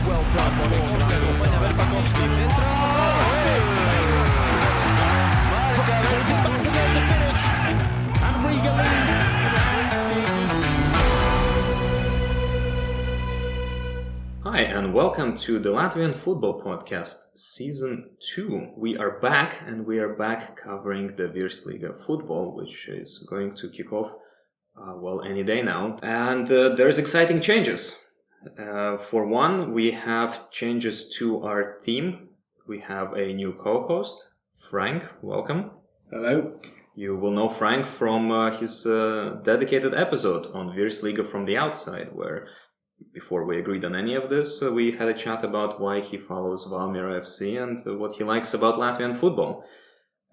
well done. Puede haber Pakowski, centra. And Riga Hi, and welcome to the Latvian Football Podcast, Season 2. We are back, and we are back covering the Virsliga football, which is going to kick off, any day now. And there's exciting changes. For one, we have changes to our team. We have a new co-host, Frank. Welcome. Hello. You will know Frank from his dedicated episode on Virsliga from the outside, where before we agreed on any of this, we had a chat about why he follows Valmiera FC and what he likes about Latvian football.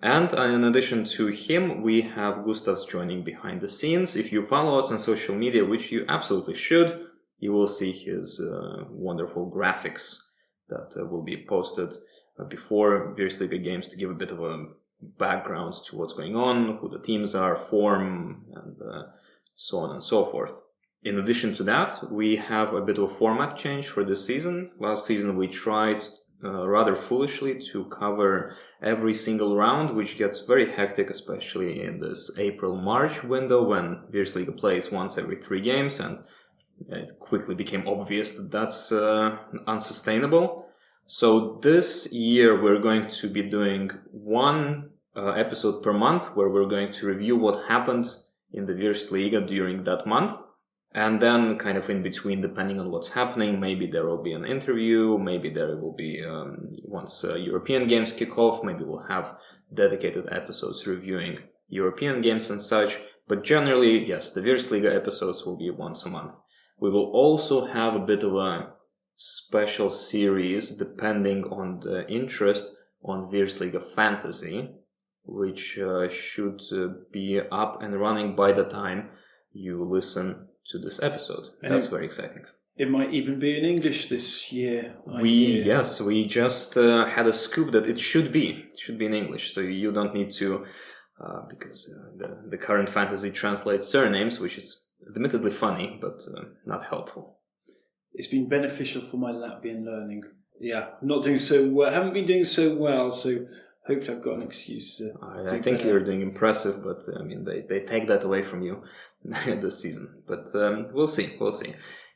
And in addition to him, we have Gustavs joining behind the scenes. If you follow us on social media, which you absolutely should, you will see his wonderful graphics that will be posted before Virsliga games to give a bit of a background to what's going on, who the teams are, form, and so on and so forth. In addition to that, we have a bit of a format change for this season. Last season we tried rather foolishly to cover every single round, which gets very hectic, especially in this April-March window when Virsliga plays once every 3 games, and it quickly became obvious that that's unsustainable. So this year we're going to be doing one episode per month where we're going to review what happened in the Virsliga during that month. And then kind of in between, depending on what's happening, maybe there will be an interview, maybe there will be, once European games kick off, maybe we'll have dedicated episodes reviewing European games and such. But generally, yes, the Virsliga episodes will be once a month. We will also have a bit of a special series, depending on the interest, on Virsliga Fantasy, which should be up and running by the time you listen to this episode. And that's very exciting. It might even be in English this year. We just had a scoop that it should be in English, so you don't need to, because the current fantasy translates surnames, which is admittedly funny, but not helpful. It's been beneficial for my Latvian learning. Yeah, not doing so well. Haven't been doing so well, so hopefully I've got an excuse. I think you're doing impressive, but they take that away from you this season. But we'll see.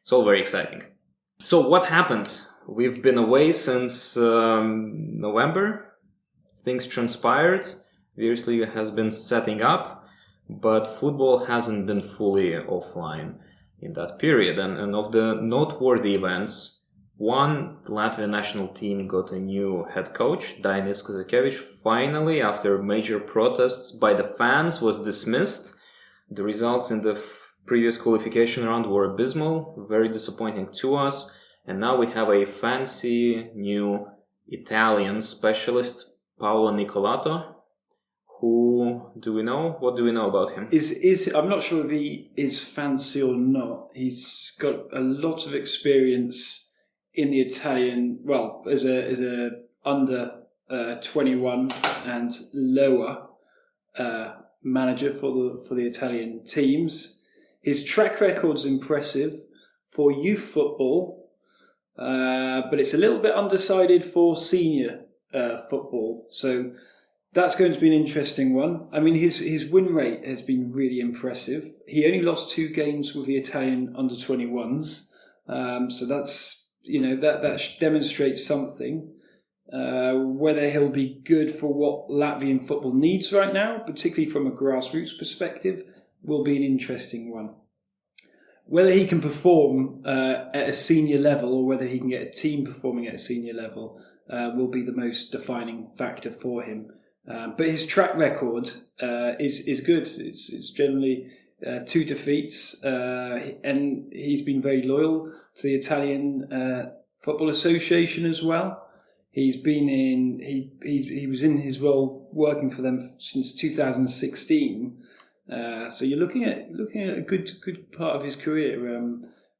It's all very exciting. So what happened? We've been away since November. Things transpired. Virsliga has been setting up, but football hasn't been fully offline in that period. And of the noteworthy events, one, the Latvian national team got a new head coach, Dainis Kazakevich, finally, after major protests by the fans, was dismissed. The results in the previous qualification round were abysmal, very disappointing to us. And now we have a fancy new Italian specialist, Paolo Nicolato. Who do we know? What do we know about him? I'm not sure if he is fancy or not. He's got a lot of experience in the Italian, as a under 21 and lower manager for the Italian teams. His track record's impressive for youth football, but it's a little bit undecided for senior football. So that's going to be an interesting one. I mean, his win rate has been really impressive. He only lost 2 games with the Italian under 21s, so that's. That demonstrates something. Whether he'll be good for what Latvian football needs right now, particularly from a grassroots perspective, will be an interesting one. Whether he can perform at a senior level or whether he can get a team performing at a senior level will be the most defining factor for him. But his track record is good. It's generally 2 defeats, and he's been very loyal to the Italian Football Association as well. He was in his role working for them since 2016. So you're looking at a good part of his career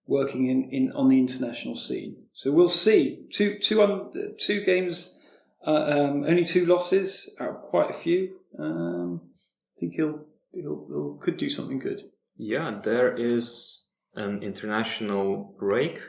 working on the international scene. So we'll see. Two games, only 2 losses out of quite a few. I think he'll could do something good. Yeah, there is an international break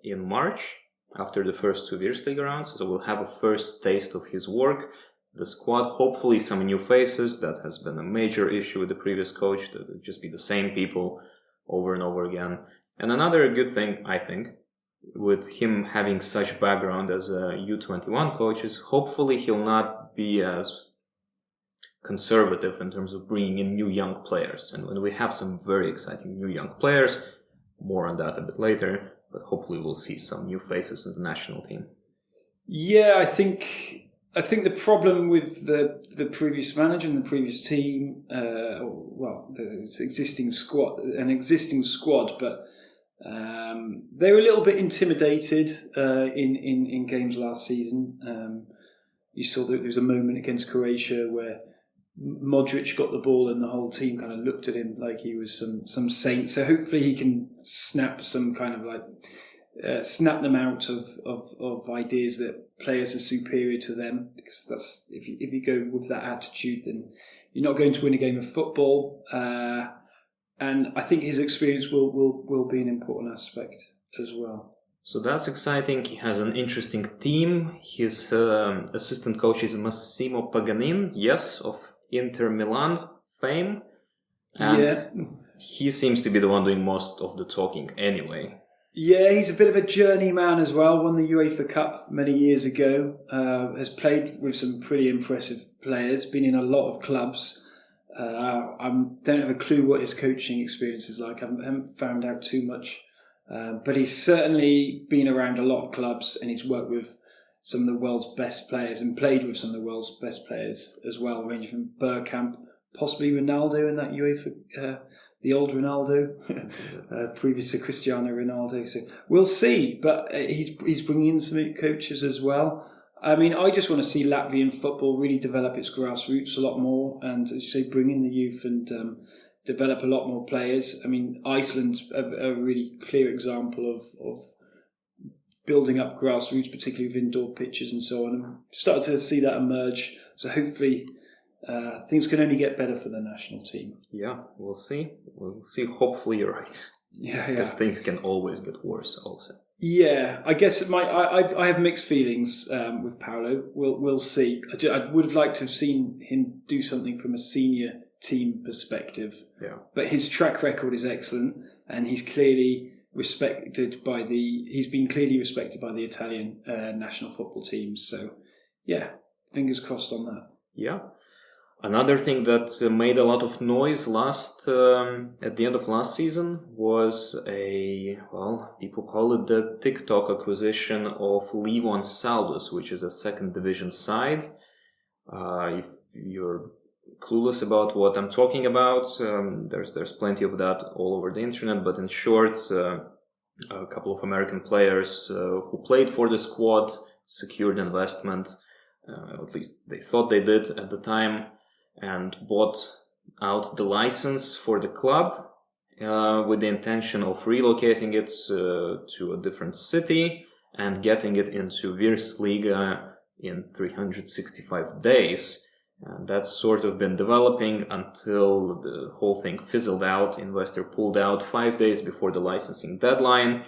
in March. after the first 2 Virsliga rounds, so we'll have a first taste of his work. The squad, hopefully some new faces. That has been a major issue with the previous coach, that it just be the same people over and over again. And another good thing, I think, with him having such background as a U21 coach is hopefully he'll not be as conservative in terms of bringing in new young players. And when we have some very exciting new young players, more on that a bit later, but hopefully we'll see some new faces in the national team. Yeah, I think the problem with the previous manager and the previous team, the existing squad, but they were a little bit intimidated in games last season. You saw that there was a moment against Croatia where Modric got the ball and the whole team kind of looked at him like he was some saint. So hopefully he can snap some kind of snap them out of ideas that players are superior to them, because that's if you go with that attitude, then you're not going to win a game of football. And I think his experience will be an important aspect as well. So that's exciting. He has an interesting team. His assistant coach is Massimo Paganin, yes, of Inter Milan fame. And he seems to be the one doing most of the talking anyway. Yeah, he's a bit of a journeyman as well. Won the UEFA Cup many years ago. Has played with some pretty impressive players. Been in a lot of clubs. I don't have a clue what his coaching experience is like. I haven't found out too much. But he's certainly been around a lot of clubs, and he's worked with some of the world's best players and played with some of the world's best players as well, ranging from Bergkamp, possibly Ronaldo in that UEFA, the old Ronaldo, previous to Cristiano Ronaldo. So we'll see, but he's bringing in some coaches as well. I mean, I just want to see Latvian football really develop its grassroots a lot more, and as you say, bring in the youth and develop a lot more players. I mean, Iceland's a really clear example of building up grassroots, particularly with indoor pitches and so on. And started to see that emerge. So hopefully things can only get better for the national team. Yeah, we'll see. We'll see. Hopefully you're right. Yeah. Because things can always get worse also. Yeah, I guess I have mixed feelings with Paolo. We'll see. I would have liked to have seen him do something from a senior team perspective. Yeah. But his track record is excellent, and he's clearly respected by the Italian national football teams. So, yeah, fingers crossed on that. Yeah. Another thing that made a lot of noise at the end of last season was people call it the TikTok acquisition of Leevon Saldus, which is a second division side. If you're clueless about what I'm talking about, there's plenty of that all over the internet, but in short, a couple of American players who played for the squad secured investment, at least they thought they did at the time, and bought out the license for the club with the intention of relocating it to a different city and getting it into Virsliga in 365 days. And that's sort of been developing until the whole thing fizzled out. Investor pulled out 5 days before the licensing deadline.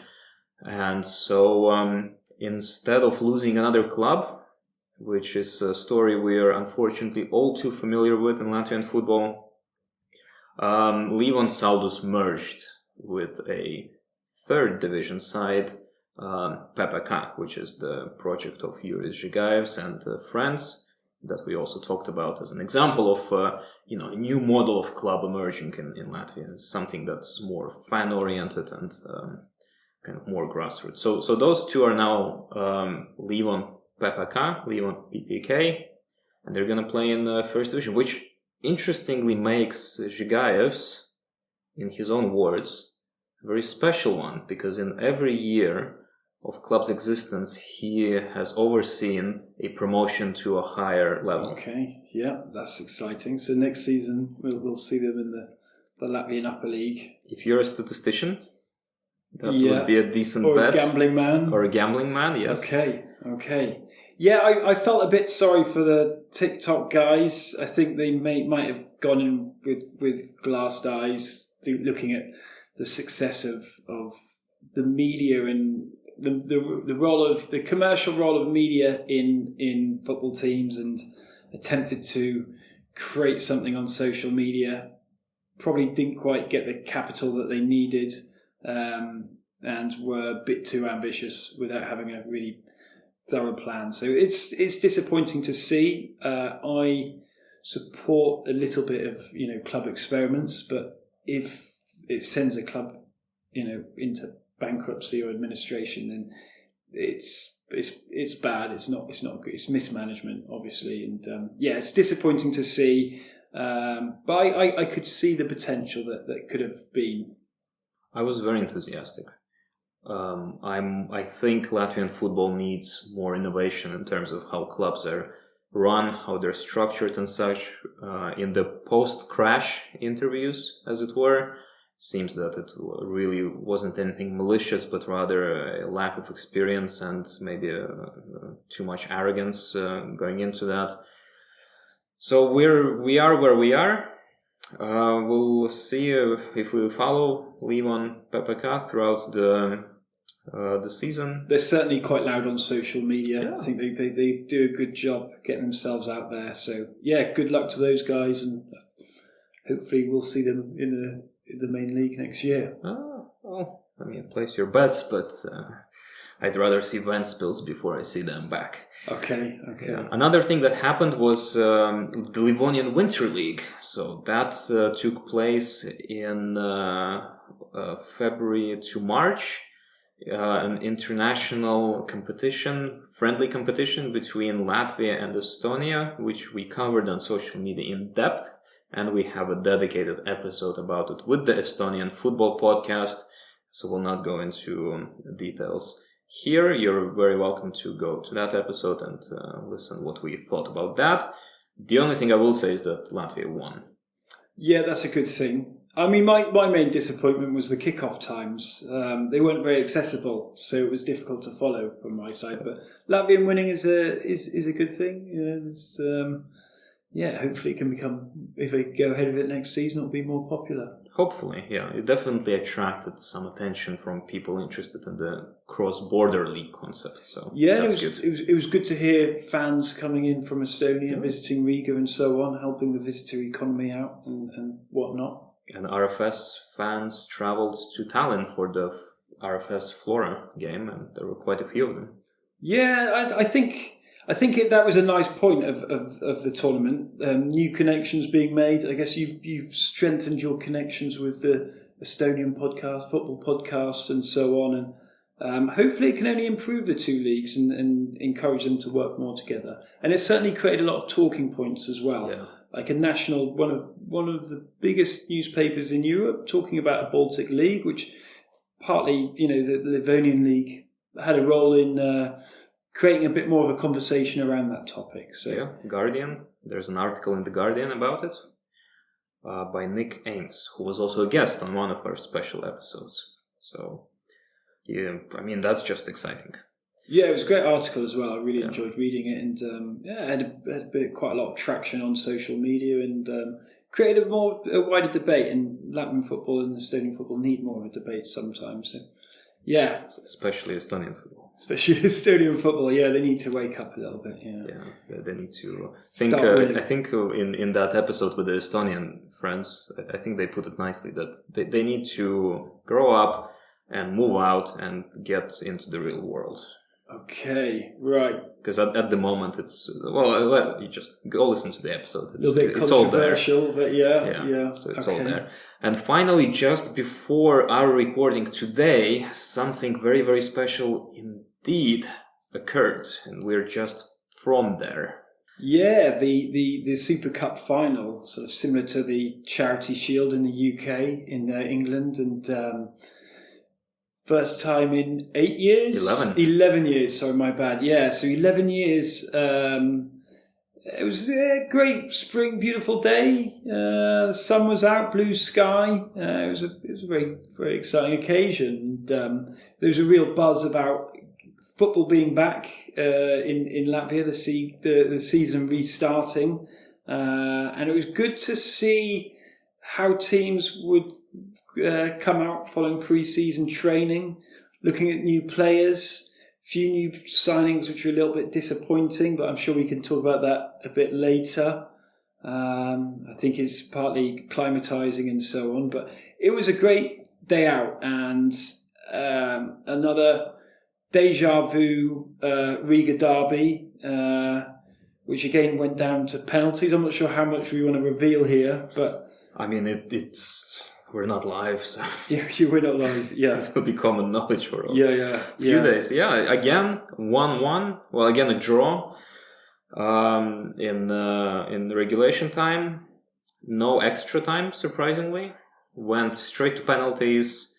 And so instead of losing another club, which is a story we are unfortunately all too familiar with in Latvian football, Leevon Saldus merged with a third division side, PPK, which is the project of Juris Žigaevs and friends that we also talked about as an example of a new model of club emerging in Latvia. It's something that's more fan oriented and kind of more grassroots. So those two are now Leevon PPK, Leevon PPK, and they're going to play in the first division, which interestingly makes Žigaevs, in his own words, a very special one, because in every year of club's existence, he has overseen a promotion to a higher level. Okay, yeah, that's exciting. So next season, we'll see them in the Latvian Upper League. If you're a statistician, that would be a decent bet. Or a gambling man. Or a gambling man, yes. Okay. Yeah, I felt a bit sorry for the TikTok guys. I think they might have gone in with glassed eyes, looking at the success of the media and the role of the commercial role of media in football teams, and attempted to create something on social media. Probably didn't quite get the capital that they needed, and were a bit too ambitious without having a really thorough plan. So it's disappointing to see. I support a little bit of club experiments, but if it sends a club into bankruptcy or administration, then it's bad. It's not good. It's mismanagement, obviously, and it's disappointing to see. But I could see the potential that could have been. I was very enthusiastic. I think Latvian football needs more innovation in terms of how clubs are run, how they're structured and such. In the post-crash interviews, as it were, seems that it really wasn't anything malicious, but rather a lack of experience and maybe too much arrogance going into that. So we are where we are. We'll see if we follow Leevon PPK throughout the season. They're certainly quite loud on social media. Yeah. I think they do a good job getting themselves out there. So good luck to those guys, and hopefully we'll see them in the main league next year. Oh, well, place your bets, but I'd rather see Ventspils before I see them back. Okay. Yeah. Another thing that happened was the Livonian Winter League. So that took place in February to March. An international competition, friendly competition between Latvia and Estonia, which we covered on social media in depth. And we have a dedicated episode about it with the Estonian football podcast. So we'll not go into details here. You're very welcome to go to that episode and listen what we thought about that. The only thing I will say is that Latvia won. Yeah, that's a good thing. I mean, my main disappointment was the kickoff times. They weren't very accessible, so it was difficult to follow from my side. But Latvian winning is a good thing. Hopefully it can become, if they go ahead with it next season, it'll be more popular. Hopefully, yeah. It definitely attracted some attention from people interested in the cross-border league concept. So that's good. It was good to hear fans coming in from Estonia, visiting Riga and so on, helping the visitor economy out and whatnot. And RFS fans travelled to Tallinn for the RFS Flora game, and there were quite a few of them. Yeah, I think that was a nice point of the tournament. New connections being made. I guess you've strengthened your connections with the Estonian podcast, football podcast, and so on. And hopefully it can only improve the two leagues and encourage them to work more together. And it's certainly created a lot of talking points as well. Yeah. Like a national, one of the biggest newspapers in Europe talking about a Baltic League, which partly, the Livonian League had a role in creating a bit more of a conversation around that topic. So yeah, Guardian. There's an article in the Guardian about it by Nick Ames, who was also a guest on one of our special episodes. So that's just exciting. Yeah, it was a great article as well. I really enjoyed reading it, and had quite a lot of traction on social media, and created a wider debate. And Latvian football and Estonian football need more of a debate sometimes. So, yeah, especially Estonian football. Especially Estonian football, they need to wake up a little bit. Yeah, they need to think. I think in that episode with the Estonian friends, I think they put it nicely that they need to grow up and move out and get into the real world. Okay, right. Because at the moment it's you just go listen to the episode. It's a little bit controversial, but yeah. So it's all there. And finally, just before our recording today, something very, very special indeed occurred, and we're just from there. Yeah, the Super Cup final, sort of similar to the Charity Shield in the UK, in England, and first time in 8 years? 11 years, sorry, my bad. Yeah, so 11 years. It was a great spring, beautiful day. The sun was out, blue sky. It was a very, very exciting occasion. And, there was a real buzz about football being back in Latvia, the season restarting. And it was good to see how teams would come out following pre-season training. looking at new players, few new signings which are a little bit disappointing, but I'm sure we can talk about that a bit later. I think it's partly climatising and so on, but it was a great day out and another deja vu Riga derby, which again went down to penalties. I'm not sure how much we want to reveal here, but I mean, it's we're not live, so yeah, we're not live. Yeah, this will be common knowledge for all. Yeah. Few days. Yeah, again 1-1. Well, again a draw. In the regulation time, no extra time. Surprisingly, went straight to penalties.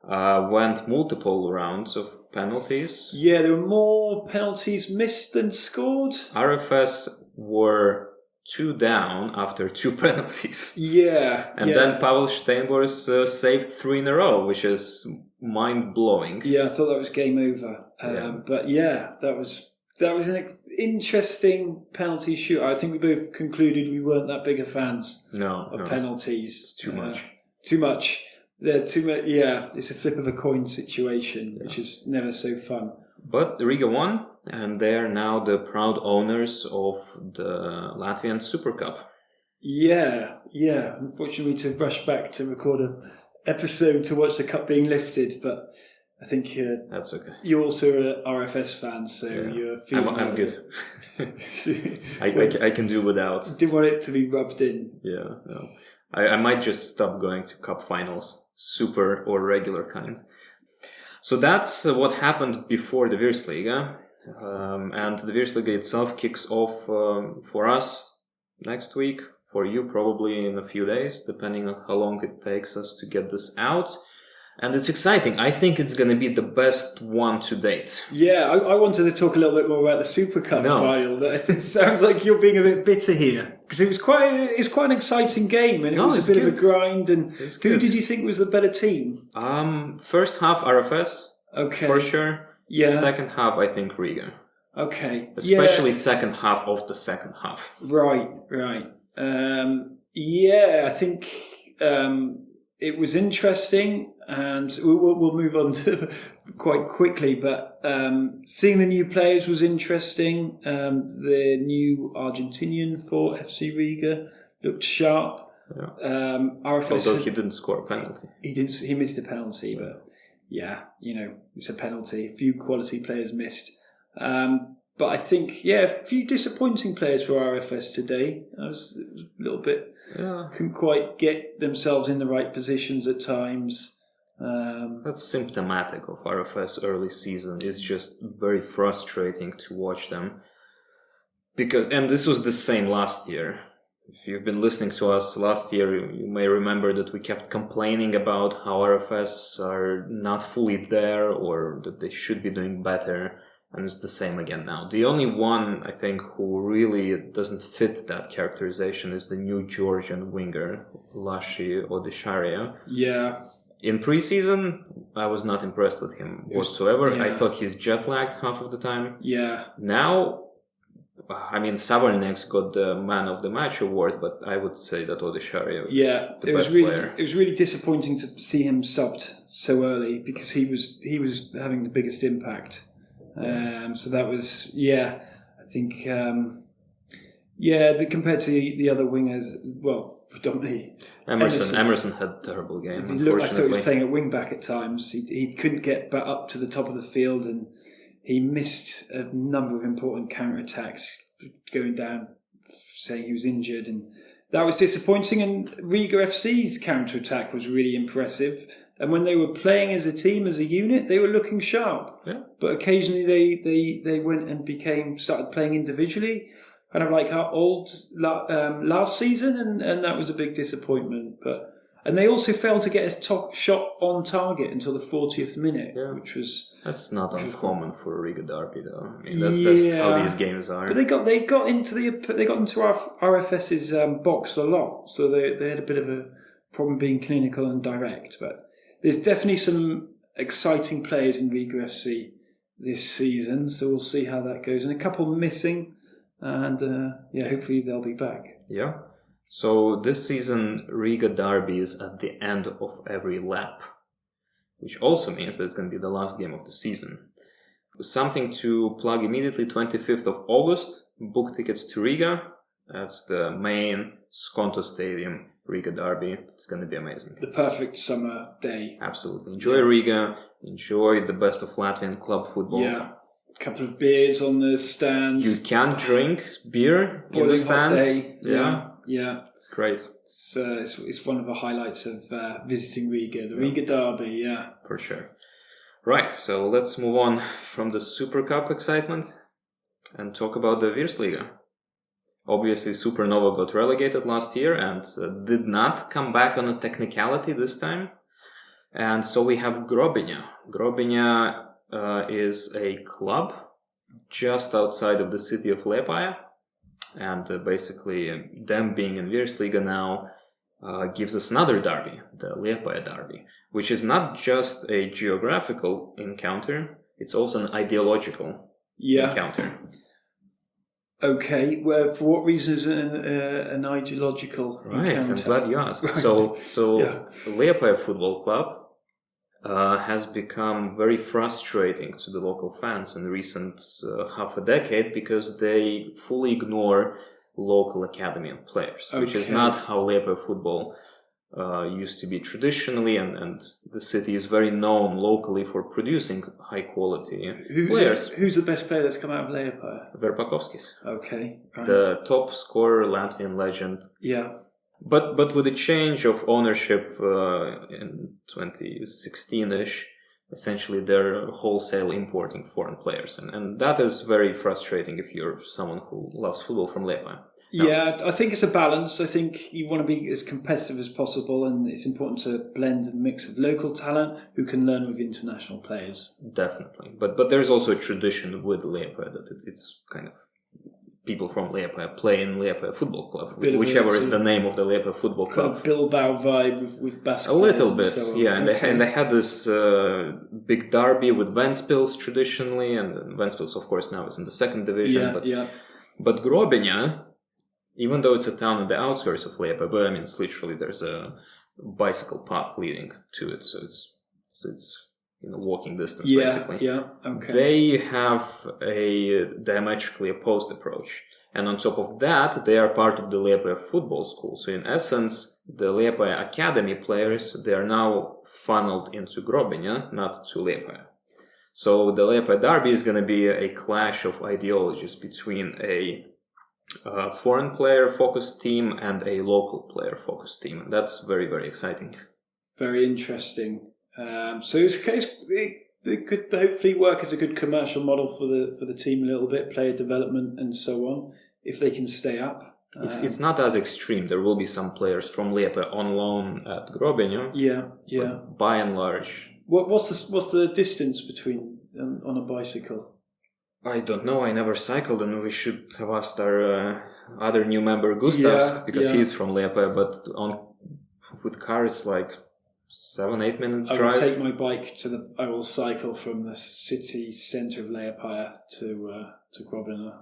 Went multiple rounds of penalties. Yeah, there were more penalties missed than scored. RFS were 2 down after 2 penalties. Yeah. And then Pavel Steinbors saved 3 in a row, which is mind-blowing. Yeah, I thought that was game over. But yeah, that was an interesting penalty shoot. I think we both concluded we weren't that big of fans of penalties. It's too much. Too much. They're too much. Yeah, it's a flip of a coin situation, which is never so fun. But Riga won, and they are now the proud owners of the Latvian Super Cup. Yeah. Unfortunately, to rush back to record an episode to watch the cup being lifted, but I think that's okay. You're also an RFS fan, so you're feeling. I'm good. I can do without. Didn't want it to be rubbed in. Yeah, no. I might just stop going to cup finals, super or regular kind. So that's what happened before the Virsliga, and the Virsliga itself kicks off for us next week. For you, probably in a few days, depending on how long it takes us to get this out. And it's exciting. I think it's going to be the best one to date. Yeah, I wanted to talk a little bit more about the Super Cup final. It sounds like you're being a bit bitter here because it was quite an exciting game and it was a bit of a grind. And who did you think was the better team? First half RFS, okay, for sure. Yeah. Second half, I think Riga. Okay, especially second half of the second half. Right. I think it was interesting. And we'll move on to quite quickly, but seeing the new players was interesting. The new Argentinian for FC Riga looked sharp. Yeah. RFS, although he didn't score a penalty. He missed a penalty, but yeah, it's a penalty. A few quality players missed. But I think, a few disappointing players for RFS today. It was a little bit, couldn't quite get themselves in the right positions at times. That's symptomatic of RFS early season. It's just very frustrating to watch them and this was the same last year. If you've been listening to us last year, you may remember that we kept complaining about how RFS are not fully there or that they should be doing better, and it's the same again now. The only one I think who really doesn't fit that characterization is the new Georgian winger Lashi Odisharia. Yeah. In preseason, I was not impressed with him whatsoever. I thought he's jet-lagged half of the time. Yeah. Now, Savarnex got the Man of the Match award, but I would say that Odisharia was the best player. It was really disappointing to see him subbed so early because he was having the biggest impact. So that was, I think, compared to the other wingers, predominantly Emerson had a terrible game. I thought he was playing at wing back at times. He couldn't get back up to the top of the field, and he missed a number of important counter attacks, going down, saying he was injured, and that was disappointing. And Riga FC's counter attack was really impressive. And when they were playing as a team, as a unit, they were looking sharp. Yeah. But occasionally they went and started playing individually, kind of like our old last season, and that was a big disappointment. And they also failed to get a top shot on target until the 40th minute, which was... That's not uncommon for a Riga derby, though. That's how these games are. But they got into our RFS's box a lot, so they had a bit of a problem being clinical and direct. But there's definitely some exciting players in Riga FC this season, so we'll see how that goes. And a couple missing, and hopefully they'll be back. Yeah. So this season, Riga derby is at the end of every lap, which also means that it's going to be the last game of the season. Something to plug immediately, 25th of August, book tickets to Riga. That's the main Skonto Stadium Riga derby. It's going to be amazing. The perfect summer day. Absolutely. Enjoy Riga. Enjoy the best of Latvian club football. Yeah. A couple of beers on the stands. You can drink beer in the stands. Day. Yeah. It's great. It's one of the highlights of visiting Riga. The Riga derby, yeah. For sure. Right, so let's move on from the Super Cup excitement and talk about the Virsliga. Obviously, Supernova got relegated last year and did not come back on a technicality this time. And so we have Grobiņa. Grobiņa is a club just outside of the city of Liepaja. And basically, them being in Virsliga now gives us another derby, the Liepaja derby, which is not just a geographical encounter, it's also an ideological encounter. Okay, well, for what reason is it an ideological encounter? Right, I'm glad you asked. So Liepaja Football Club has become very frustrating to the local fans in recent half a decade because they fully ignore local academy of players, which is not how Liepaja football used to be traditionally, and the city is very known locally for producing high quality players. Who's the best player that's come out of Liepaja? Verpakovskis. Okay. Right. The top scorer, Latvian legend. Yeah. But with the change of ownership in 2016-ish, essentially they're wholesale importing foreign players. And that is very frustrating if you're someone who loves football from Liepaja. Yeah, I think it's a balance. I think you want to be as competitive as possible, and it's important to blend a mix of local talent who can learn with international players. Definitely. But there's also a tradition with Liepaja that it's kind of people from Liepaja play in Liepaja Football Club, whichever is the name of the Liepaja Football Club. Kind of Bilbao vibe with basketball. A little bit, so yeah. And they had this big derby with Ventspils traditionally, and Ventspils, of course, now is in the second division. But Grobiņa, even though it's a town on the outskirts of Liepaja, but I mean, it's literally there's a bicycle path leading to it, so it's walking distance basically. Yeah, okay. They have a diametrically opposed approach, and on top of that, they are part of the Liepaja football school. So in essence, the Liepaja academy players, they are now funneled into Grobiņa, not to Liepaja. So the Liepaja derby is going to be a clash of ideologies between a foreign player-focused team and a local player-focused team. And that's very, very exciting. Very interesting. So it could hopefully work as a good commercial model for the team a little bit, player development and so on, if they can stay up. It's not as extreme. There will be some players from Liepaja on loan at Grobiņa. Yeah. But by and large, what's the distance between on a bicycle? I don't know. I never cycled, and we should have asked our other new member Gustavs because he's from Liepaja. But with car, it's like 7-8 minute drive. I will take my bike I will cycle from the city centre of Liepaja to Grobiņa.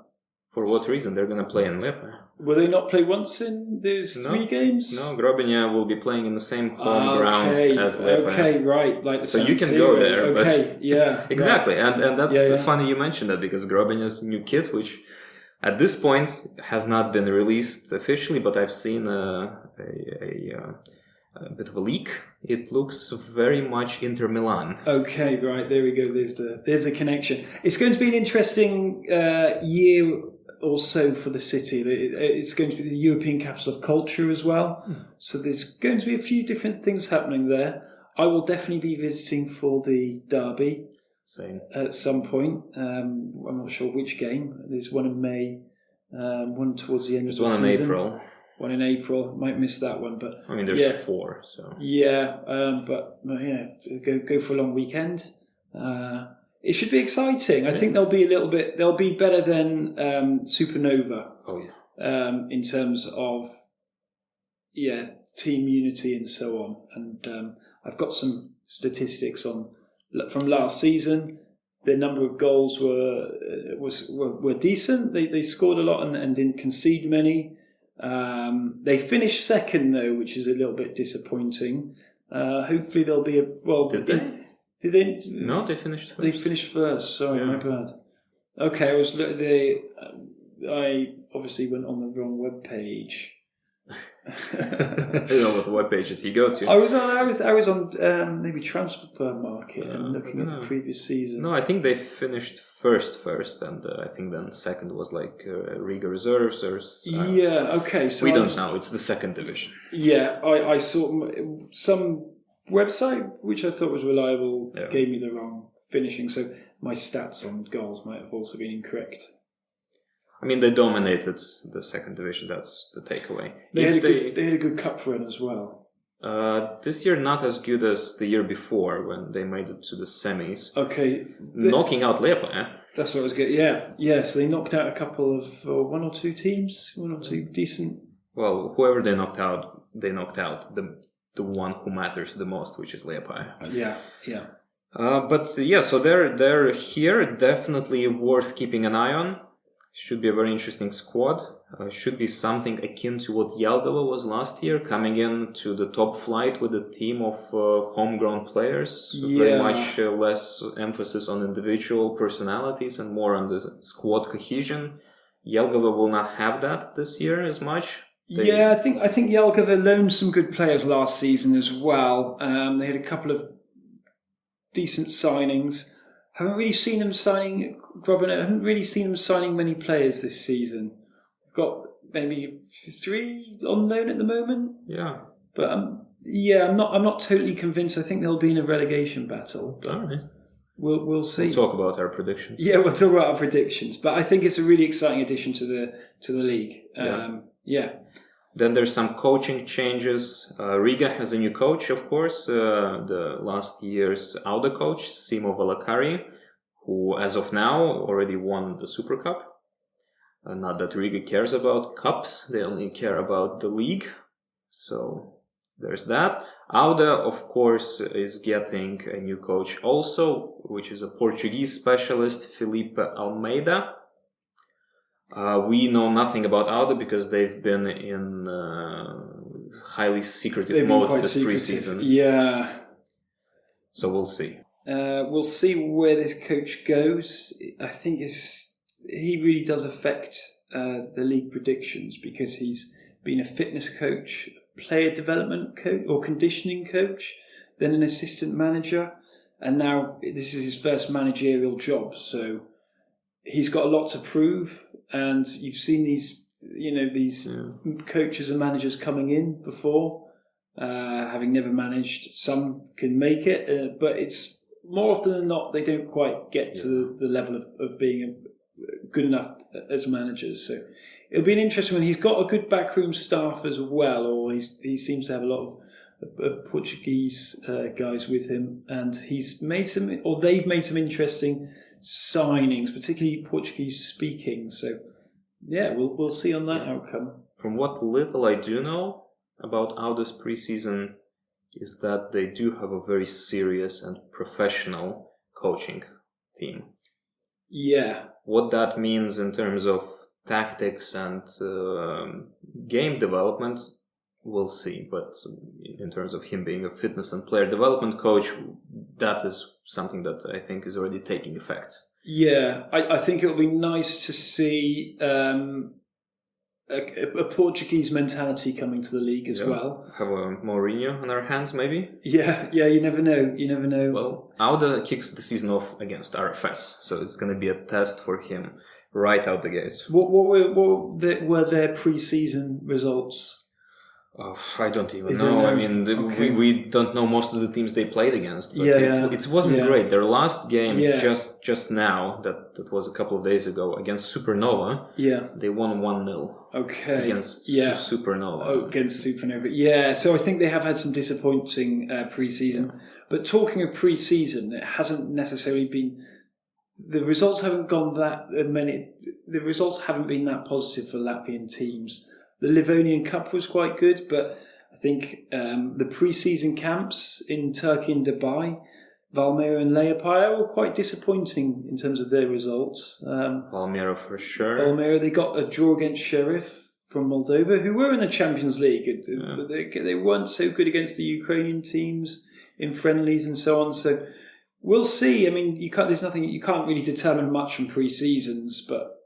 For what reason? They're going to play in Liepaja. Will they not play once in those 3 games? No, Grobiņa will be playing in the same home ground as Liepaja. Okay, right. Like so you can go there. Okay, yeah. Exactly. Right. And that's funny you mentioned that because Grobiņa's new kit, which at this point has not been released officially, but I've seen a bit of a leak. It looks very much Inter Milan. Okay, right. There we go. There's the connection. It's going to be an interesting year or so for the city. It's going to be the European capital of culture as well. So there's going to be a few different things happening there. I will definitely be visiting for the derby. Same. At some point. I'm not sure which game. There's one in May, one towards the end of the season. There's one in April. One in April. Might miss that one, but I mean, there's 4. So but go for a long weekend. It should be exciting. I think they'll be better than Supernova. Oh yeah. In terms of team unity and so on. And I've got some statistics from last season. The number of goals were decent. They scored a lot and didn't concede many. They finished second though, which is a little bit disappointing. Hopefully there'll be Did they? Did they? No, they finished first. They finished first. Sorry, my bad. Okay, I obviously went on the wrong web page. I don't know what web pages you go to. I was on maybe Transfer Market and looking at the previous season. No, I think they finished first, and I think then second was like Riga Reserves or. Okay. So we don't know. It's the second division. Yeah, I saw some website which I thought was reliable gave me the wrong finishing, so my stats on goals might have also been incorrect. I mean, they dominated the second division. That's the takeaway. They had a good cup run as well. This year, not as good as the year before when they made it to the semis. Okay. Knocking out Liepaja. That's what I was getting. Yeah. So they knocked out a couple of one or two teams, one or two decent. Well, whoever they knocked out the one who matters the most, which is Liepaja. Yeah. So they're here. Definitely worth keeping an eye on. Should be a very interesting squad. Should be something akin to what Jelgava was last year, coming in to the top flight with a team of homegrown players. Very much less emphasis on individual personalities and more on the squad cohesion. Jelgava will not have that this year as much. I think Jelgava loaned some good players last season as well. They had a couple of decent signings. Haven't really seen them signing, Robin. I haven't really seen them signing many players this season. I've got maybe 3 on loan at the moment. Yeah, but I'm not totally convinced. I think they'll be in a relegation battle. But all right, we'll see. We'll talk about our predictions. Yeah, we'll talk about our predictions. But I think it's a really exciting addition to the league. Then there's some coaching changes. Riga has a new coach, of course. The last year's Auda coach, Simo Valakari, who, as of now, already won the Super Cup. Not that Riga cares about cups; they only care about the league. So there's that. Auda, of course, is getting a new coach also, which is a Portuguese specialist, Felipe Almeida. We know nothing about Auda because they've been in highly secretive mode this preseason. Yeah. So we'll see. We'll see where this coach goes. I think he really does affect the league predictions because he's been a fitness coach, player development coach or conditioning coach, then an assistant manager, and now this is his first managerial job. So he's got a lot to prove. And you've seen these coaches and managers coming in before, having never managed. Some can make it, but it's more often than not they don't quite get to the level of being good enough as managers. So it'll be an interesting one. He's got a good backroom staff as well, or he seems to have a lot of Portuguese guys with him, and they've made some interesting signings, particularly Portuguese speaking. So we'll see on that outcome. From what little I do know about Auda's preseason is that they do have a very serious and professional coaching team. Yeah. What that means in terms of tactics and game development, we'll see. But in terms of him being a fitness and player development coach, that is something that I think is already taking effect. Yeah, I think it'll be nice to see a Portuguese mentality coming to the league as well. Have a Mourinho on our hands, maybe? Yeah, you never know. Well, Auda kicks the season off against RFS, so it's going to be a test for him right out the gates. What were their pre-season results? Oh, I don't even know. I mean, we don't know most of the teams they played against. But it wasn't great. Their last game just now, that was a couple of days ago, against Supernova, they won 1-0. Okay. Against Supernova. Oh, against Supernova. Yeah, so I think they have had some disappointing pre-season. Yeah. But talking of pre-season, it hasn't necessarily been... The results haven't gone that many... The results haven't been that positive for Latvian teams. The Livonian Cup was quite good, but I think the pre-season camps in Turkey and Dubai, Valmiera and Liepaja, were quite disappointing in terms of their results. Valmiera for sure. Valmiera, they got a draw against Sheriff from Moldova, who were in the Champions League. But they weren't so good against the Ukrainian teams in friendlies and so on. So We'll see. I mean, you can't really determine much from pre-seasons, but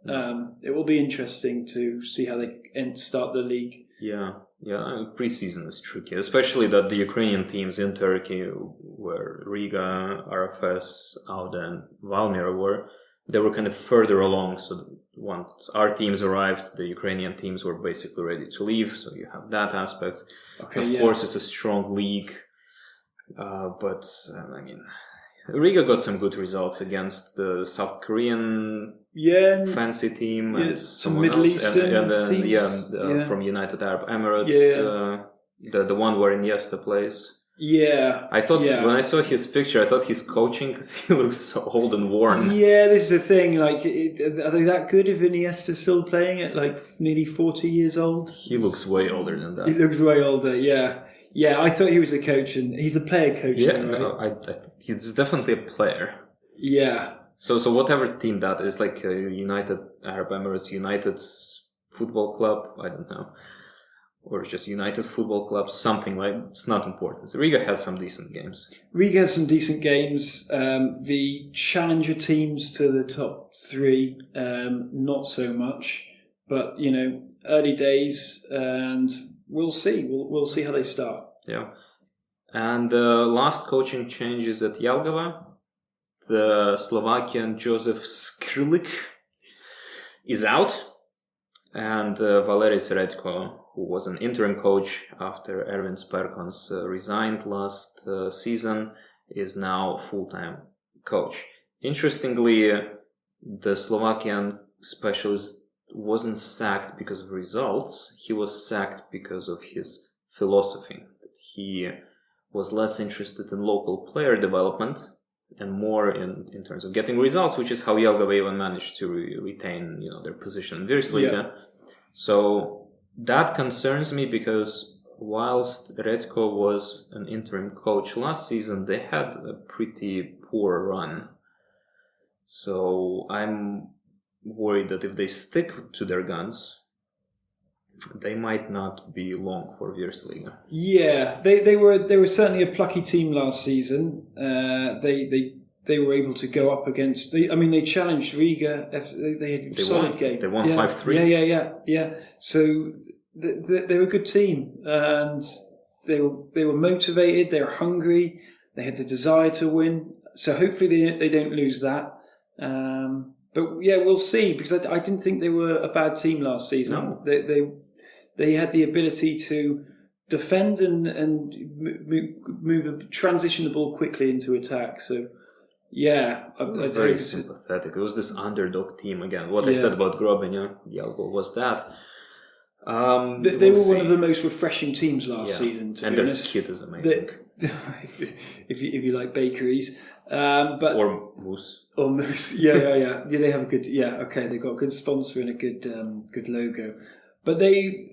it will be interesting to see how they start the league. Yeah. Pre-season is tricky, especially that the Ukrainian teams in Turkey, where Riga, RFS, Auda, and Valmiera were, they were kind of further along. So once our teams arrived, the Ukrainian teams were basically ready to leave. So you have that aspect. Of course, it's a strong league, but I mean, Riga got some good results against the South Korean fancy team and some Middle Eastern teams. From United Arab Emirates, the one where Iniesta plays. Yeah, I thought when I saw his picture, I thought he's coaching because he looks so old and worn. Yeah, this is the thing. Like, are they that good if Iniesta's still playing at like nearly 40 years old? He looks way older than that. He looks way older. Yeah. Yeah, I thought he was a coach, and he's a player coach. Yeah, though, right? he's definitely a player. Yeah. So whatever team that is, like United Arab Emirates, United Football Club, I don't know, or just United Football Club, something like. It's not important. Riga had some decent games. The challenger teams to the top three, not so much, but early days, and we'll see. We'll see how they start. Yeah. And last coaching change is at Jelgava. The Slovakian Josef Skrilik is out. And Valeris Redko, who was an interim coach after Erwin Sperkons resigned last season, is now full-time coach. Interestingly, the Slovakian specialist wasn't sacked because of results. He was sacked because of his philosophy. That he was less interested in local player development and more in terms of getting results, which is how Jelgava even managed to retain their position in Virsliga. Yeah. So that concerns me because whilst Redko was an interim coach last season, they had a pretty poor run. So I'm worried that if they stick to their guns, they might not be long for Virsliga. Yeah, they were certainly a plucky team last season. They were able to go up against. They challenged Riga. They had a solid game. They won 5-3. Yeah. So they were a good team, and they were motivated. They were hungry. They had the desire to win. So hopefully they don't lose that. But yeah, we'll see, because I didn't think they were a bad team last season. No. They had the ability to defend and transition the ball quickly into attack. So yeah, very sympathetic. It was this underdog team again. What I said about Grobin, Jelgava was that. They were one of the most refreshing teams last season. To be honest, their kit is amazing. If you like bakeries, or mousse. Or mousse, yeah. They have a good, they got a good sponsor and a good logo. But they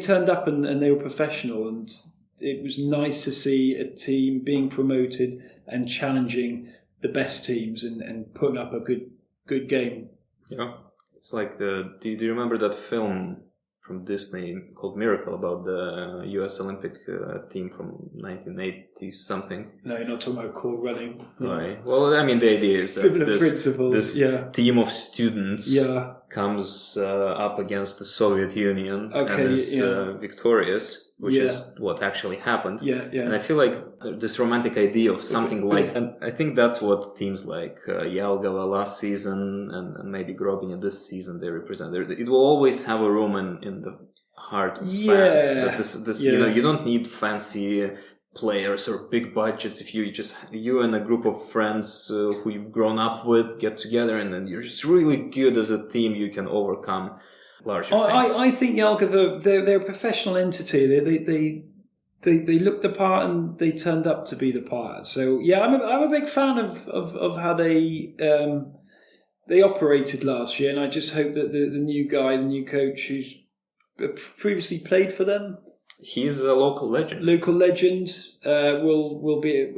turned up and they were professional, and it was nice to see a team being promoted and challenging the best teams and putting up a good game. Yeah, it's like do you remember that film from Disney called Miracle about the US Olympic team from 1980 something? No, you're not talking about cool running. Right. Well, the idea is that this team of students comes up against the Soviet Union and is victorious, which is what actually happened. And I feel like this romantic idea of something like, and I think that's what teams like Jelgava last season and maybe Grobin this season they represent. It will always have a room in the heart of fans. That you don't need fancy players or big budgets. If you and a group of friends who you've grown up with get together and then you're just really good as a team, you can overcome larger things. I think Jelgava, they're a professional entity. They looked the part and they turned up to be the part. So yeah, I'm a big fan of how they operated last year, and I just hope that the new coach who's previously played for them. He's a local legend.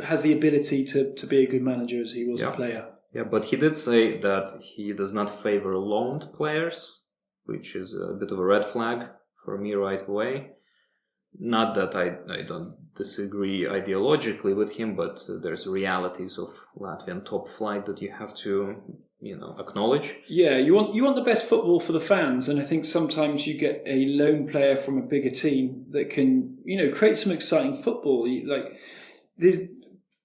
Has the ability to be a good manager as he was a player. Yeah, but he did say that he does not favor loaned players, which is a bit of a red flag for me right away. not that I don't disagree ideologically with him, but there's realities of Latvian top flight that you have to, acknowledge. Yeah, you want the best football for the fans, and I think sometimes you get a lone player from a bigger team that can, create some exciting football. There's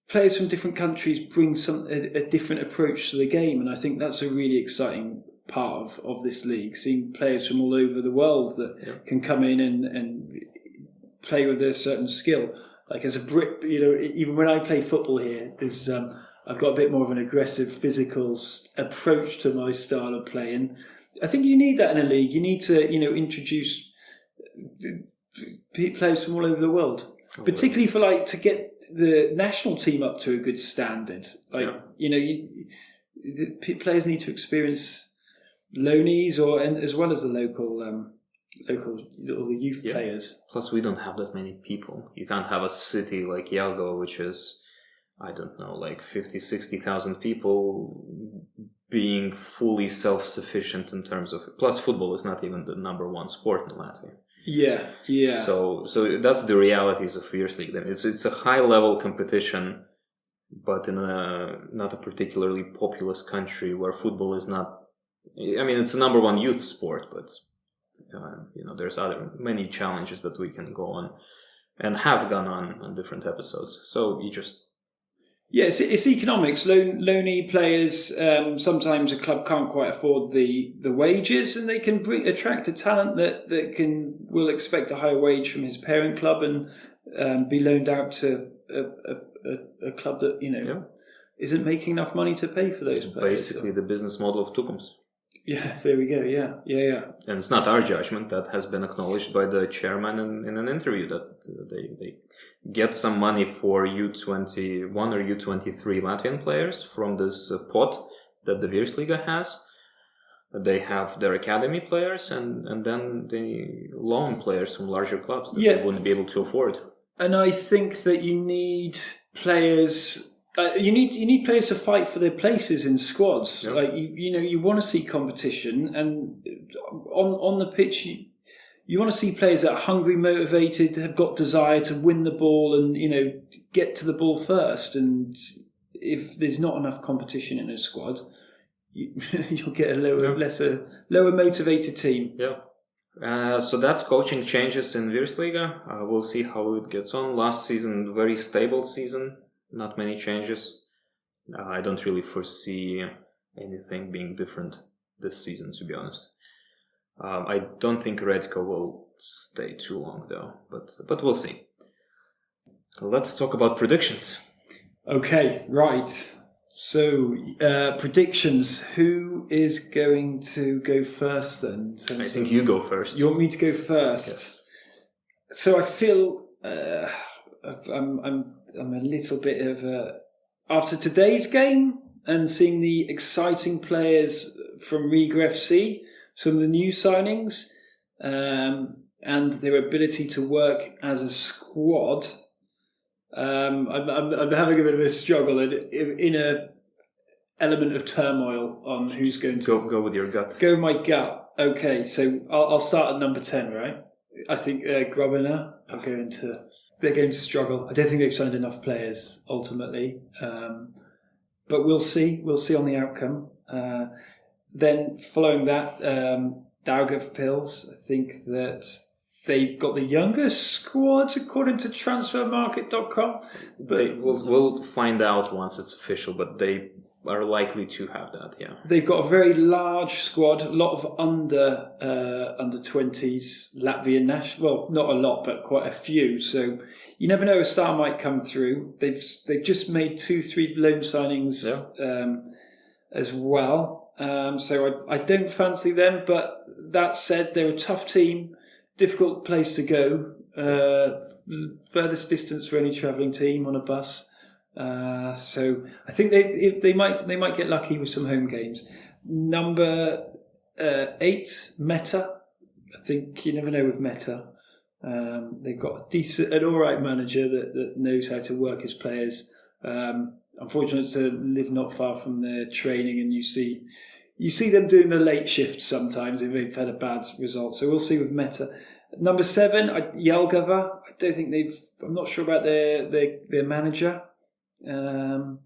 players from different countries bring a different approach to the game, and I think that's a really exciting part of this league, seeing players from all over the world that can come in and play with a certain skill. Like as a Brit, even when I play football here, there's I've got a bit more of an aggressive, physical approach to my style of play, and I think you need that in a league. You need to, introduce players from all over the world, particularly for to get the national team up to a good standard. Players need to experience loanies and as well as the local or the youth players. Plus, we don't have that many people. You can't have a city like Jelgava, which is, I don't know, like 50, 60,000 people being fully self-sufficient in terms of... Plus, football is not even the number one sport in Latvia. Yeah. So that's the realities of Virsliga. It's a high-level competition, but in not a particularly populous country where football is not... I mean, it's the number one youth sport, but... there's many challenges that we can go on and have gone on different episodes. So you just... Yeah, it's economics. Loanee players, sometimes a club can't quite afford the wages, and they can attract a talent that will expect a higher wage from his parent club and be loaned out to a club that, isn't making enough money to pay for those players. Basically the business model of Tukums. Yeah, there we go. Yeah. And it's not our judgment. That has been acknowledged by the chairman in an interview that they get some money for U21 or U23 Latvian players from this pot that the Virsliga has. They have their academy players and then they loan players from larger clubs that they wouldn't be able to afford. And I think that you need players... you need players to fight for their places in squads. Yep. You want to see competition, and on the pitch, you want to see players that are hungry, motivated, have got desire to win the ball, and get to the ball first. And if there's not enough competition in a squad, you'll get a lower motivated team. Yeah. So that's coaching changes in Virsliga. We'll see how it gets on. Last season, very stable season. Not many changes. I don't really foresee anything being different this season, to be honest. I don't think Redko will stay too long, though, but we'll see. Let's talk about predictions. Okay, right. So, predictions. Who is going to go first then? I think you go first. You want me to go first? Yes. So I feel I'm a little bit of after today's game and seeing the exciting players from Riga FC, some of the new signings, and their ability to work as a squad. I'm having a bit of a struggle in a element of turmoil on who's going to go with your gut. Go with my gut. Okay, so I'll start at number 10, right? I think Grobina they're going to struggle. I don't think they've signed enough players ultimately, but we'll see. We'll see on the outcome. Then following that, Daugavpils. I think that they've got the youngest squad according to transfermarket.com. But we'll find out once it's official, but they are likely to have that, yeah. They've got a very large squad, a lot of under 20s Latvian national. Well, not a lot, but quite a few. So you never know, a star might come through. They've just made 2-3 loan signings as well. So I don't fancy them. But that said, they're a tough team, difficult place to go. Furthest distance for any travelling team on a bus. So I think they might get lucky with some home games. Number 8, Meta. I think you never know with Meta. They've got an all right manager that knows how to work his players. Unfortunate to live not far from their training, and you see them doing the late shift sometimes if they've had a bad result. So we'll see with Meta. Number 7, Jelgava. I don't think I'm not sure about their manager and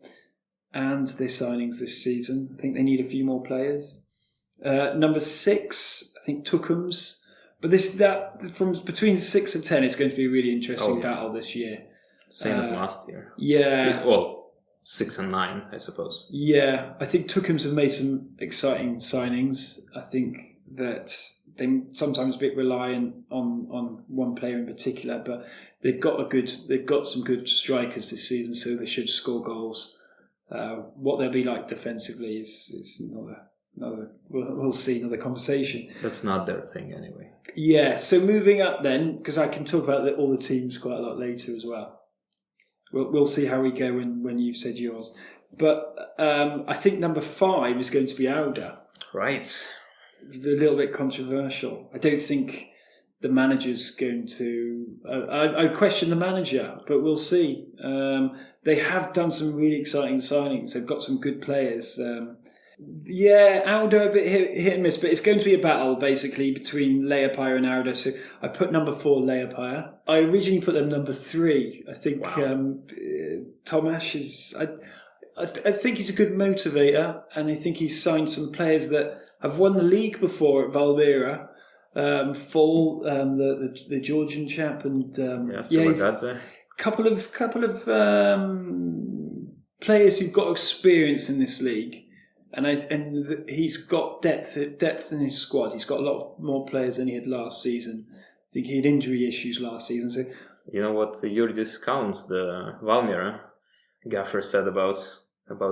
their signings this season. I think they need a few more players. Number 6, I think Tukums. But from between 6 and 10, it's going to be a really interesting battle this year. Same as last year. Yeah. Well, 6 and 9, I suppose. Yeah, I think Tukums have made some exciting signings. I think that they sometimes a bit reliant on one player in particular, but they've got some good strikers this season, so they should score goals. What they'll be like defensively is another. We'll see, another conversation. That's not their thing anyway. Yeah, so moving up then, because I can talk about all the teams quite a lot later as well. We'll see how we go when you've said yours. But I think number 5 is going to be Auda. Right. A little bit controversial. I don't think the manager's going to... I question the manager, but we'll see. They have done some really exciting signings. They've got some good players. Auda a bit hit and miss, but it's going to be a battle basically between Liepaja and Auda. So I put number 4 Liepaja. I originally put them number 3. I think Tomasz is. I think he's a good motivator, and I think he's signed some players that have won the league before at Valmiera. Fall, the Georgian chap, and Sulagadze. couple of players who've got experience in this league. And he's got depth in his squad. He's got a lot more players than he had last season. I think he had injury issues last season. So, you know what Jurdis Counts, the Valmiera gaffer, said about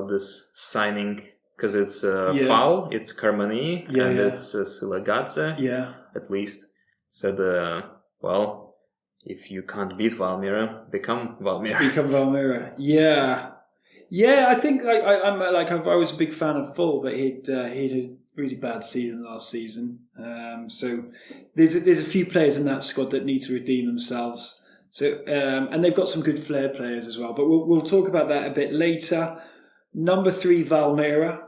this signing? Because it's Foul, it's Carmani, and it's Sulagadze. Yeah. At least said, if you can't beat Valmiera, become Valmiera. Become Valmiera. Yeah. Yeah, I think I was a big fan of Full, but he'd a really bad season last season. So there's a few players in that squad that need to redeem themselves. So and they've got some good flair players as well. But we'll talk about that a bit later. Number 3, Valmiera.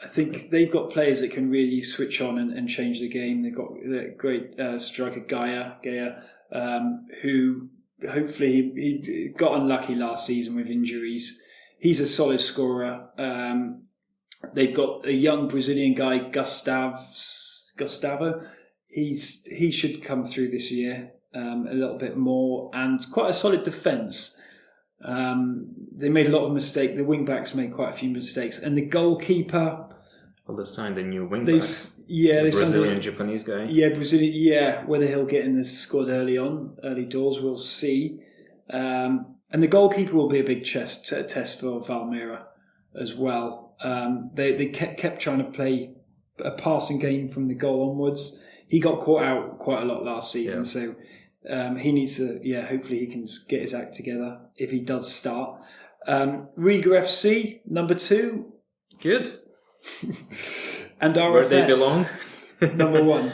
I think they've got players that can really switch on and change the game. They've got the great striker Gaia, who hopefully he got unlucky last season with injuries. He's a solid scorer. They've got a young Brazilian guy, Gustavo. He should come through this year a little bit more, and quite a solid defence. They made a lot of mistakes. The wing-backs made quite a few mistakes. And the goalkeeper... Well, they signed a new wing-back. They Brazilian Japanese guy. Yeah, Brazilian. Yeah, whether he'll get in the squad early doors, we'll see. And the goalkeeper will be a big test for Valmiera as well. They kept trying to play a passing game from the goal onwards. He got caught out quite a lot last season, so he needs to. Yeah, hopefully he can get his act together if he does start. Riga FC number 2, good. And RFS where they belong. number 1.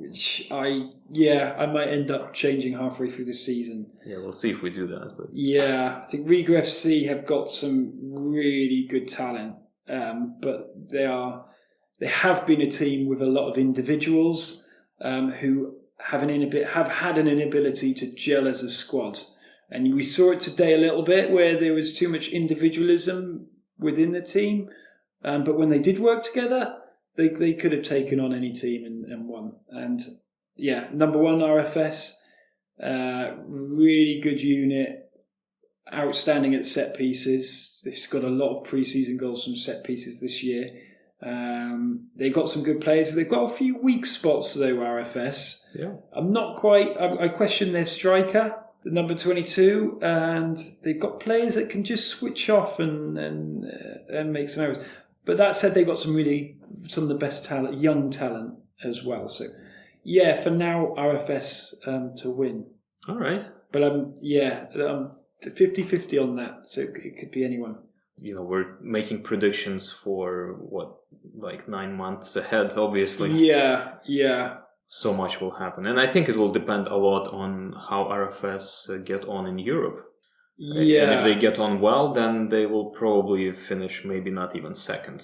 Which I might end up changing halfway through the season. Yeah, we'll see if we do that. But. Yeah, I think Riga FC have got some really good talent, but they have been a team with a lot of individuals who have had an inability to gel as a squad, and we saw it today a little bit where there was too much individualism within the team, but when they did work together. They could have taken on any team and won. And number 1, RFS, really good unit, outstanding at set pieces. They've got a lot of pre-season goals from set pieces this year. They've got some good players. They've got a few weak spots though, RFS. Yeah. I question their striker, the number 22, and they've got players that can just switch off and make some errors. But that said, they've got some of the best talent, young talent as well. So, for now, RFS to win. All right. But 50-50 on that, so it could be anyone. We're making predictions for 9 months ahead, obviously. Yeah. So much will happen. And I think it will depend a lot on how RFS get on in Europe. Yeah. And if they get on well, then they will probably finish maybe not even second.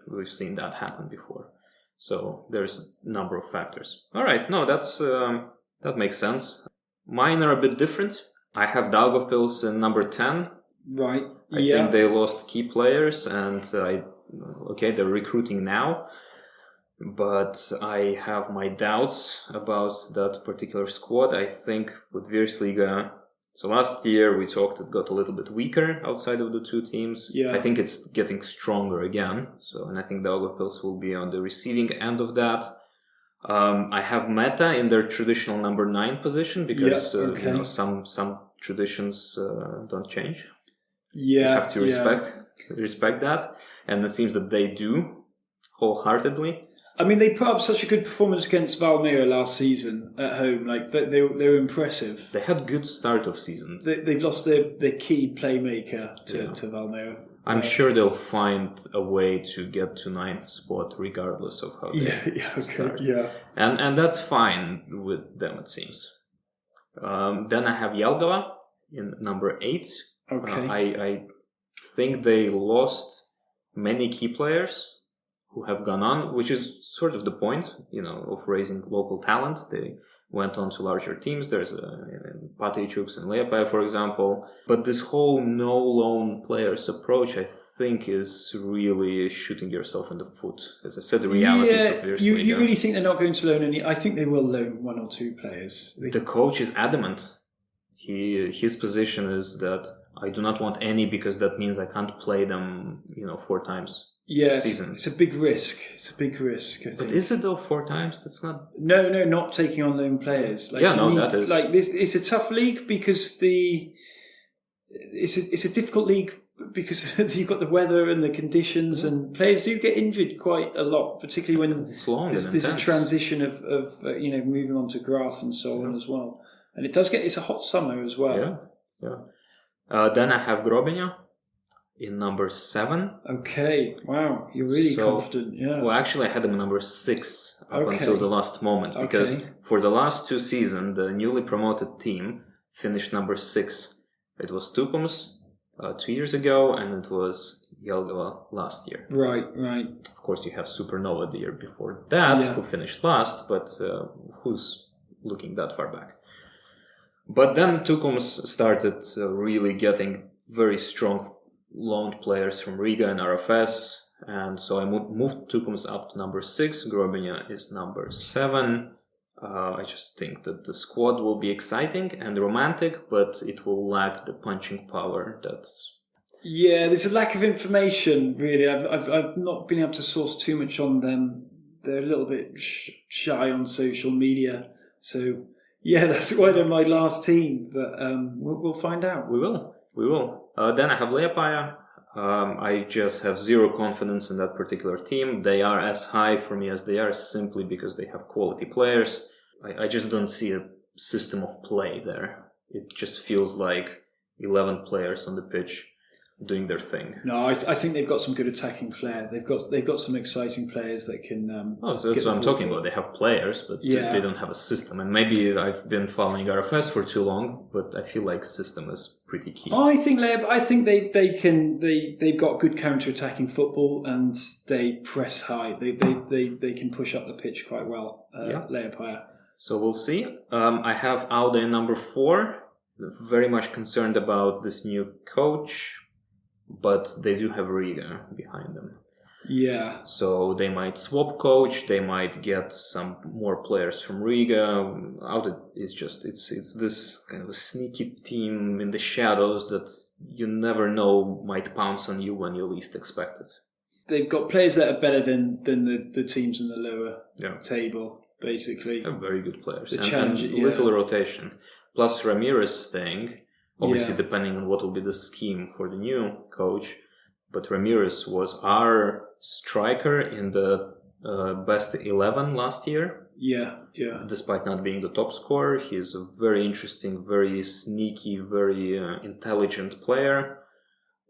We've seen that happen before. So there's a number of factors. All right, no, that makes sense. Mine are a bit different. I have Daugavpils in number 10. Right. I think they lost key players, and they're recruiting now. But I have my doubts about that particular squad. I think with Virsliga, so last year we talked it got a little bit weaker outside of the two teams. Yeah. I think it's getting stronger again. And I think Daugavpils will be on the receiving end of that. I have Meta in their traditional number 9 position because some traditions don't change. Yeah, you have to respect that, and it seems that they do wholeheartedly. I mean, they put up such a good performance against Valmiera last season at home. Like they were impressive. They had good start of season. They've lost their key playmaker to Valmiera. I'm sure they'll find a way to get to 9th spot regardless of how they start. Yeah, and that's fine with them, it seems. Then I have Jelgava in number 8. Okay. I think they lost many key players who have gone on, which is sort of the point, of raising local talent. They went on to larger teams. There's Patričuks and Liepaja, for example. But this whole no loan players approach, I think, is really shooting yourself in the foot. As I said, the realities of Virsliga. You really think they're not going to loan any? I think they will loan 1 or 2 players. The coach is adamant. His position is that I do not want any because that means I can't play them, 4 times. Yeah, season. It's a big risk. I think. But is it though 4 times? That's not. No, not taking on loan players. That is like this. It's a tough league because it's a difficult league because you've got the weather and the conditions, and players do get injured quite a lot, particularly when it's long there's a transition of moving on to grass and so on as well. And it's a hot summer as well. Yeah. Then I have Grobenia in number 7. Okay, wow, you're really confident. Yeah. Well, actually, I had them in number 6 up until the last moment because for the last 2 seasons, the newly promoted team finished number 6. It was Tukums 2 years ago, and it was Jelgava last year. Right. Of course, you have Supernova the year before that, who finished last, but who's looking that far back? But then Tukums started really getting very strong loaned players from Riga and RFS, and so I moved Tukums up to number 6. Grobenia is number 7. I just think that the squad will be exciting and romantic, but it will lack the punching power that. Yeah, there's a lack of information. Really, I've not been able to source too much on them. They're a little bit shy on social media, so yeah, that's why they're my last team. But we'll find out. We will. Then I have Liepaja. I just have zero confidence in that particular team. They are as high for me as they are simply because they have quality players. I just don't see a system of play there. It just feels like 11 players on the pitch doing their thing. No, I think they've got some good attacking flair. They've got some exciting players that can. So that's what I'm talking about. They have players, but they don't have a system. And maybe I've been following RFS for too long, but I feel like system is pretty key. I think they've got good counter-attacking football and they press high. They can push up the pitch quite well. Liepaja. So we'll see. I have Aude in number 4. Very much concerned about this new coach. But they do have Riga behind them. Yeah. So they might swap coach. They might get some more players from Riga. It's this kind of a sneaky team in the shadows that you never know might pounce on you when you least expect it. They've got players that are better than the teams in the lower table, basically. They're very good players. And little rotation. Plus Ramirez staying. Obviously, depending on what will be the scheme for the new coach. But Ramirez was our striker in the best 11 last year. Yeah. Despite not being the top scorer, he's a very interesting, very sneaky, very intelligent player.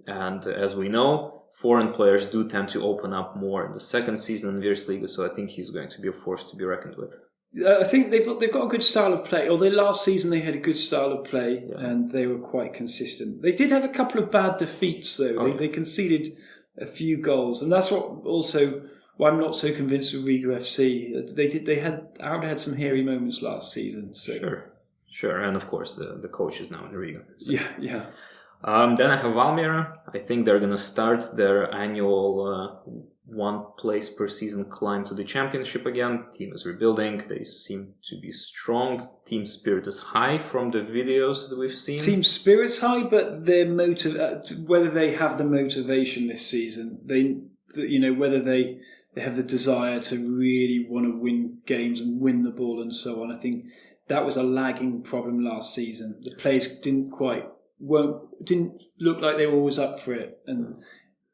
And as we know, foreign players do tend to open up more in the second season in Virsliga, so I think he's going to be a force to be reckoned with. I think they've got a good style of play. Although last season they had a good style of play and they were quite consistent. They did have a couple of bad defeats though. They conceded a few goals, and that's what also Well, I'm not so convinced with Riga FC. Aude had some hairy moments last season. So. Sure, and of course the coach is now in Riga. So. Yeah. Then I have Valmiera. I think they're going to start their annual one place per season climb to the championship again. Team is rebuilding. They seem to be strong. Team spirit is high from the videos that we've seen. Team spirit's high, but their whether they have the motivation this season, whether they have the desire to really want to win games and win the ball and so on. I think that was a lagging problem last season. The players didn't look like they were always up for it, and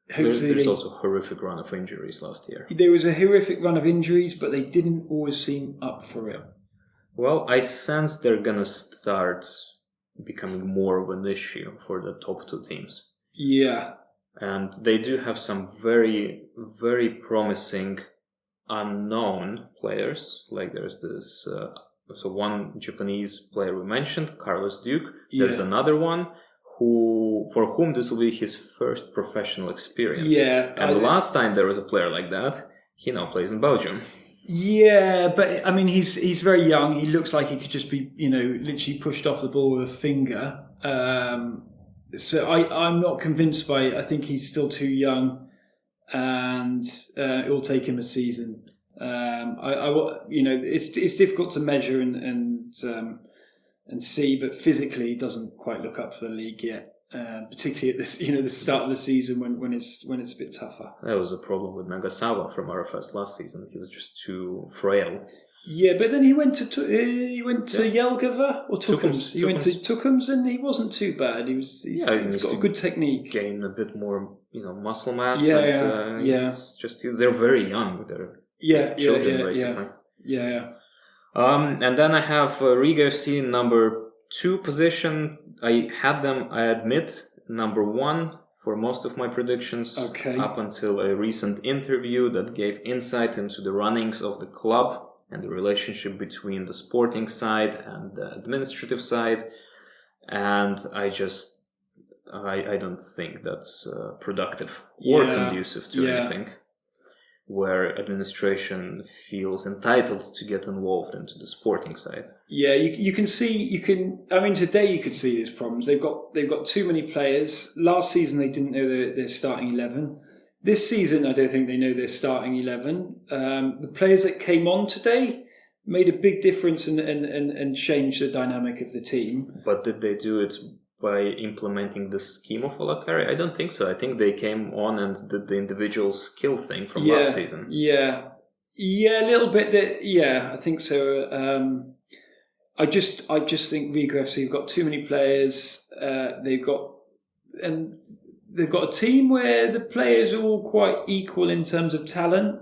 hopefully there's also a horrific run of injuries last year. There was a horrific run of injuries, but they didn't always seem up for it. Well, I sense they're gonna start becoming more of an issue for the top two teams. Yeah, and they do have some very, very promising unknown players. Like there's this. So one Japanese player we mentioned, Carlos Duke. There's another one for whom this will be his first professional experience. Yeah. And last time there was a player like that, he now plays in Belgium. Yeah, but I mean, he's very young. He looks like he could just be, literally pushed off the ball with a finger. So I'm not convinced by it. I think he's still too young, and it will take him a season. It's difficult to measure and see, but physically he doesn't quite look up for the league yet. Particularly at this, the start of the season when it's a bit tougher. That was a problem with Nagasawa from RFS last season. He was just too frail. Yeah, but then he went to Jelgava or Tukums. He went to Tukums and he wasn't too bad. He's got a good technique. Gain a bit more, muscle mass. They're very young. They're children basically. Yeah. And then I have Riga FC number 2 position. I had them, I admit, number 1 for most of my predictions. Okay. Up until a recent interview that gave insight into the runnings of the club and the relationship between the sporting side and the administrative side. And I don't think that's productive or conducive to anything, where administration feels entitled to get involved into the sporting side. Yeah, today you could see these problems. They've got too many players. Last season they didn't know their starting 11. This season I don't think they know their starting 11. The players that came on today made a big difference and changed the dynamic of the team. But did they do it by implementing the scheme of Olakari? I don't think so. I think they came on and did the individual skill thing from last season. Yeah, a little bit. I think so. I just think Riga FC have got too many players. They've got a team where the players are all quite equal in terms of talent,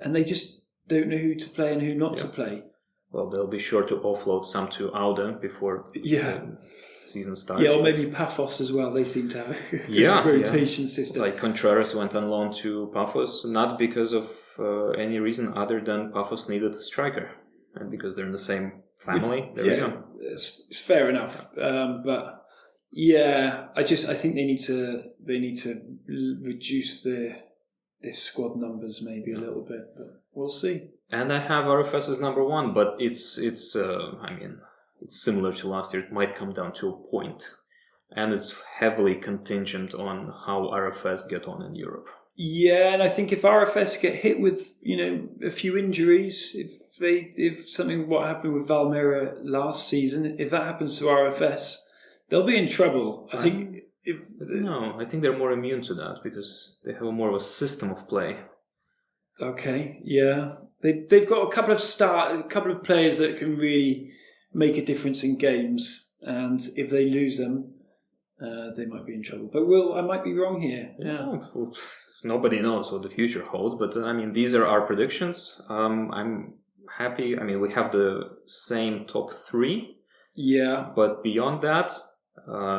and they just don't know who to play and who not to play. Well, they'll be sure to offload some to Aude before season starts. Yeah, or maybe Paphos as well. They seem to have a rotation system. Like Contreras went on loan to Paphos, not because of any reason other than Paphos needed a striker, and because they're in the same family. There we go. It's fair enough. But yeah, I think they need to reduce their squad numbers maybe a little bit, but we'll see. And I have RFS as number 1, but it's similar to last year. It might come down to a point, and it's heavily contingent on how RFS get on in Europe. Yeah, and I think if RFS get hit with a few injuries, if something what happened with Valmiera last season, if that happens to RFS, they'll be in trouble. I think they're more immune to that because they have more of a system of play. Okay, yeah, they've got a couple of players that can really make a difference in games, and if they lose them, they might be in trouble. But I might be wrong here. Yeah. Nobody knows what the future holds, but these are our predictions. I'm happy. we have the same top 3. Yeah. But beyond that,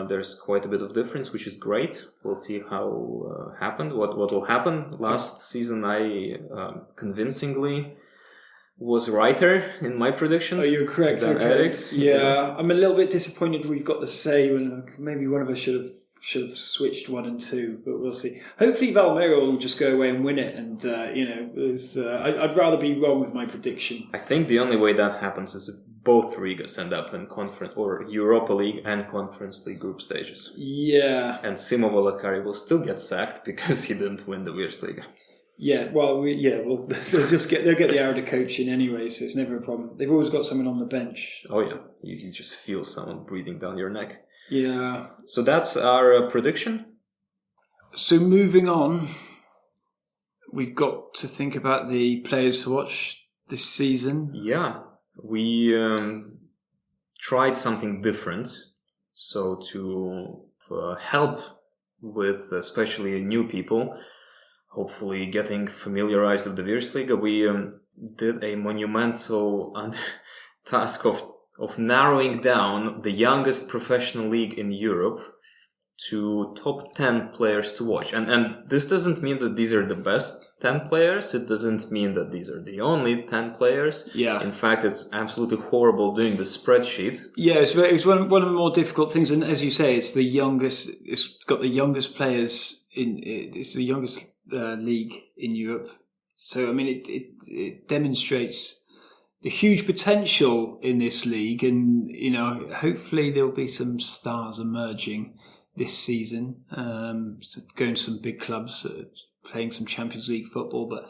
there's quite a bit of difference, which is great. We'll see how what will happen. Last season, I convincingly was righter in my predictions. Oh, you're correct. Than Eric's. Yeah, I'm a little bit disappointed we've got the same, and maybe one of us should should have switched 1 and 2, but we'll see. Hopefully Valmiera will just go away and win it, and I'd rather be wrong with my prediction. I think the only way that happens is if both Rigas end up in conference or Europa League and Conference League group stages. Yeah. And Simo Valakari will still get sacked because he didn't win the Virsliga. Yeah, well, they'll get the hour of coaching anyway, so it's never a problem. They've always got someone on the bench. Oh yeah, you just feel someone breathing down your neck. Yeah. So that's our prediction. So moving on, we've got to think about the players to watch this season. Yeah, we tried something different. So to help with especially new people, hopefully getting familiarized with the Virsliga, we did a monumental task of narrowing down the youngest professional league in Europe to top 10 players to watch. And this doesn't mean that these are the best 10 players. It doesn't mean that these are the only 10 players. Yeah. In fact, it's absolutely horrible doing the spreadsheet. Yeah, it was one of the more difficult things. And as you say, it's the youngest. It's got the youngest players in. It's the youngest league in Europe. So I mean, it demonstrates the huge potential in this league, and hopefully there'll be some stars emerging this season, going to some big clubs, playing some Champions League football. But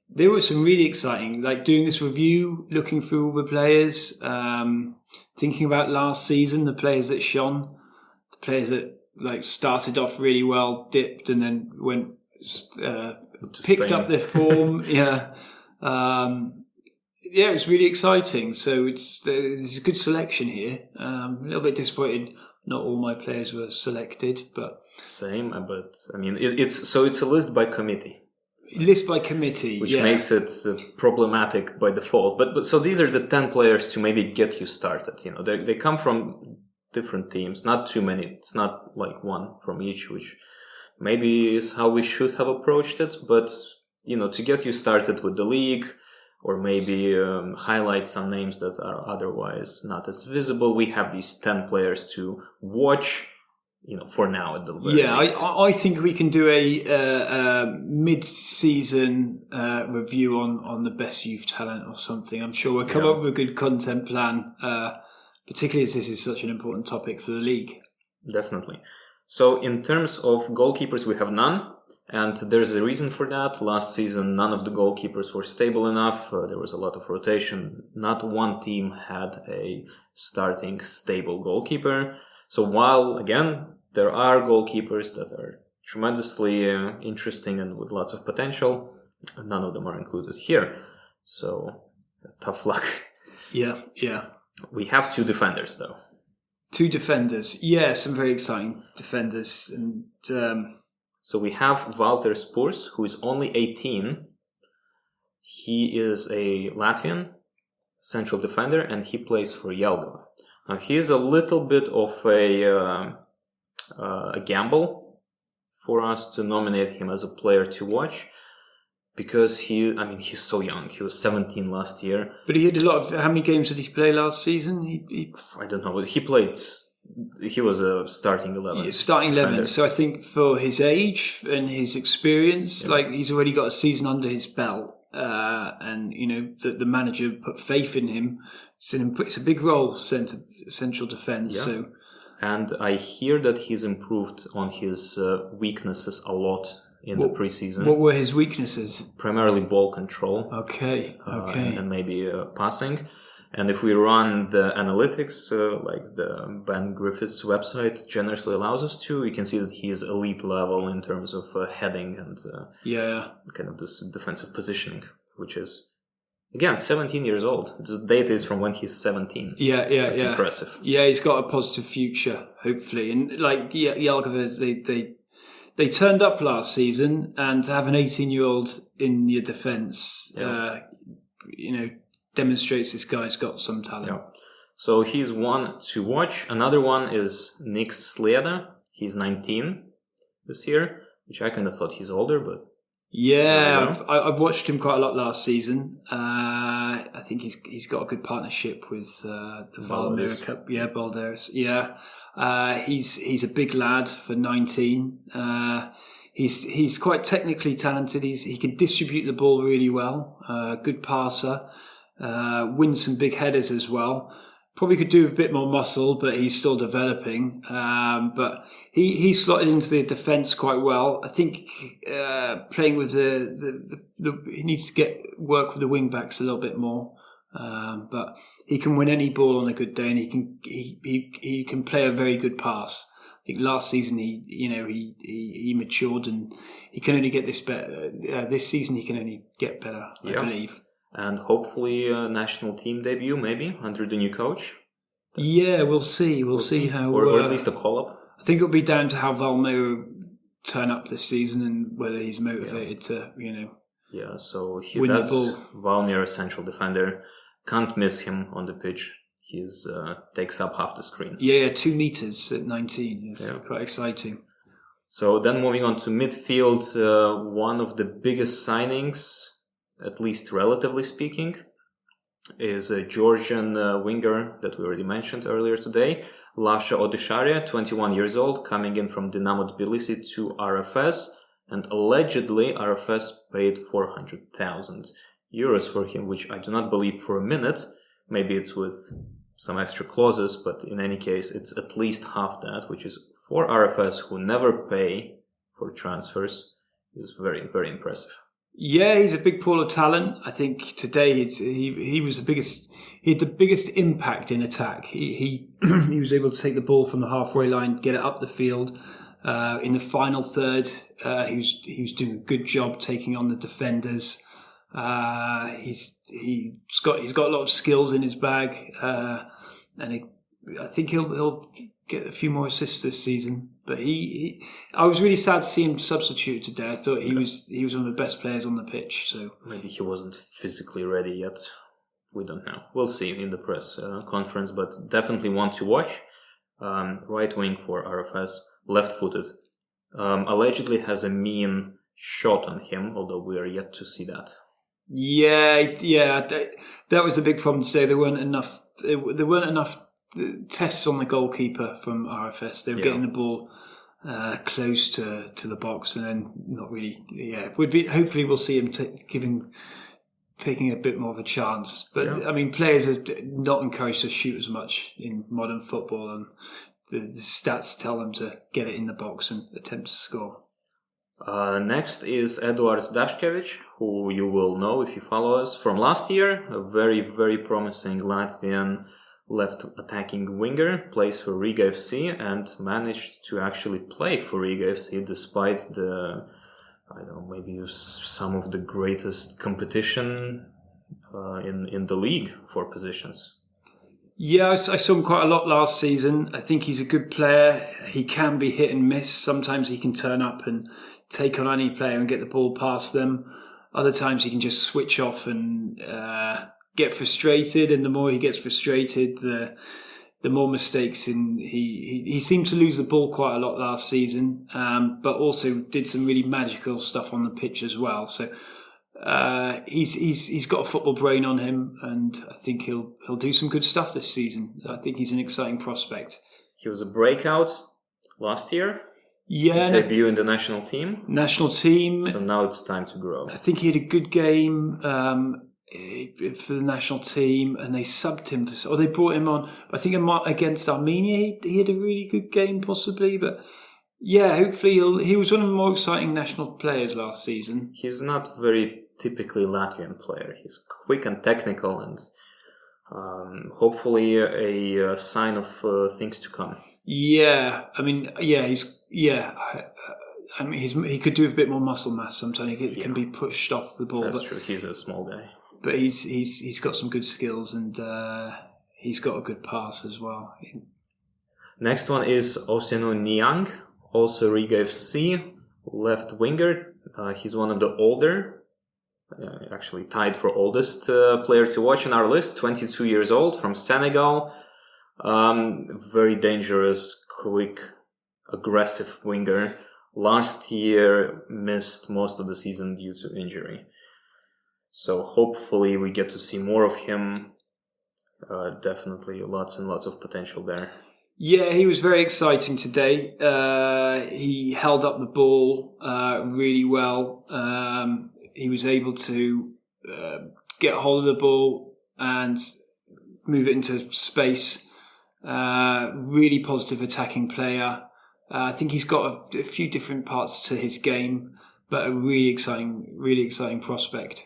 there was some really exciting, like doing this review, looking through all the players, thinking about last season, the players that shone, the players that like started off really well, dipped, and then went picked up their form. Yeah. Yeah, it's really exciting. So there's a good selection here. A little bit disappointed not all my players were selected, but same. But I mean, it's a list by committee. List by committee, which makes it problematic by default. But so these are the 10 players to maybe get you started. They come from different teams, not too many. It's not like one from each, which maybe is how we should have approached it. But to get you started with the league, or maybe highlight some names that are otherwise not as visible, we have these 10 players to watch, for now at the very least. I think we can do a mid-season review on the best youth talent or something. I'm sure we'll come up with a good content plan, particularly as this is such an important topic for the league. Definitely. So in terms of goalkeepers, we have none. And there's a reason for that. Last season, none of the goalkeepers were stable enough. There was a lot of rotation. Not one team had a starting stable goalkeeper. So while, again, there are goalkeepers that are tremendously interesting and with lots of potential, none of them are included here. So tough luck. Yeah. We have 2 defenders, though. 2 defenders. Yeah, some very exciting defenders. And so we have Walter Spurs, who is only 18. He is a Latvian central defender, and he plays for Jelgava. Now, he is a little bit of a gamble for us to nominate him as a player to watch, because he's so young. He was 17 last year. But he had a lot of... How many games did he play last season? I don't know. He was a starting 11. Yeah, starting 11. So I think for his age and his experience, he's already got a season under his belt. And the manager put faith in him. It's a big role, central defence. Yeah. So, and I hear that he's improved on his weaknesses a lot in the preseason. What were his weaknesses? Primarily ball control. Okay. And maybe passing. And if we run the analytics, like the Ben Griffiths website generously allows us to, you can see that he is elite level in terms of heading and kind of this defensive positioning, which is, again, 17 years old. This data is from when he's 17. That's impressive. Yeah, he's got a positive future, hopefully. And Jelgava, they turned up last season, and to have an 18-year-old in your defence, demonstrates this guy's got some talent. Yeah. So he's one to watch. Another one is Niks Sleda. He's 19 this year, which I kind of thought he's older, but Yeah, I've watched him quite a lot last season. I think he's got a good partnership with the Valmiera Cup. Yeah, Balderas. Yeah, he's a big lad for 19. He's quite technically talented. He can distribute the ball really well. Good passer. Wins some big headers as well. Probably could do with a bit more muscle, but he's still developing. But he slotted into the defence quite well. I think playing with he needs to work with the wing backs a little bit more. But he can win any ball on a good day, and he can play a very good pass. I think last season he matured, and he can only get this better. This season he can only get better, I believe. And hopefully a national team debut, maybe, under the new coach. Yeah, we'll see. We'll see how... Or at least a call-up. I think it'll be down to how Valmiera turn up this season and whether he's motivated to, Yeah, so win that's the ball. Valmiera central defender. Can't miss him on the pitch. He's takes up half the screen. Yeah, 2 meters at 19. It's quite exciting. So then moving on to midfield, one of the biggest signings, at least relatively speaking, is a Georgian winger that we already mentioned earlier today, Lasha Odisharia, 21 years old, coming in from Dinamo Tbilisi to RFS, and allegedly RFS paid 400,000 euros for him, which I do not believe for a minute. Maybe it's with some extra clauses, but in any case, it's at least half that, which is for RFS, who never pay for transfers, is very, very impressive. Yeah, he's a big pool of talent. I think today he was the biggest. He had the biggest impact in attack. He was able to take the ball from the halfway line, get it up the field. In the final third, he was doing a good job taking on the defenders. He's got a lot of skills in his bag, and I think he'll get a few more assists this season. But I was really sad to see him substitute today. I thought he was one of the best players on the pitch. So maybe he wasn't physically ready yet. We don't know. We'll see in the press conference, but definitely one to watch. Right wing for RFS, left-footed. Allegedly has a mean shot on him, although we are yet to see that. Yeah. That was the big problem today. There weren't enough tests on the goalkeeper from RFS. They were getting the ball close to the box, and then not really. Yeah, hopefully we'll see him taking a bit more of a chance. But I mean, players are not encouraged to shoot as much in modern football, and the stats tell them to get it in the box and attempt to score. Next is Eduards Dashkevich, who you will know if you follow us from last year. A very, very promising Latvian left attacking winger, plays for Riga FC and managed to actually play for Riga FC despite maybe some of the greatest competition in the league for positions. Yeah, I saw him quite a lot last season. I think he's a good player. He can be hit and miss. Sometimes he can turn up and take on any player and get the ball past them. Other times he can just switch off and get frustrated, and the more he gets frustrated, the more mistakes he seemed to lose the ball quite a lot last season, but also did some really magical stuff on the pitch as well. So he's got a football brain on him, and I think he'll do some good stuff this season. I think he's an exciting prospect. He was a breakout last year. Yeah, debut in the national team. So now it's time to grow. I think he had a good game for the national team, and they subbed him or they brought him on. I think against Armenia he had a really good game possibly, but yeah, hopefully he was one of the more exciting national players last season. He's not very typically Latvian player. He's quick and technical, and hopefully a sign of things to come. Yeah, I mean, he could do with a bit more muscle mass. Sometimes he can be pushed off the ball. That's true. He's a small guy. But he's got some good skills, and he's got a good pass as well. Next one is Osenu Niang, also Riga FC, left winger. He's one of the older, actually tied for oldest player to watch on our list, 22 years old, from Senegal. Very dangerous, quick, aggressive winger. last year missed most of the season due to injury. So hopefully we get to see more of him. Definitely lots and lots of potential there. Yeah, he was very exciting today. He held up the ball really well. He was able to get hold of the ball and move it into space. Really positive attacking player. I think he's got a few different parts to his game, but a really exciting prospect.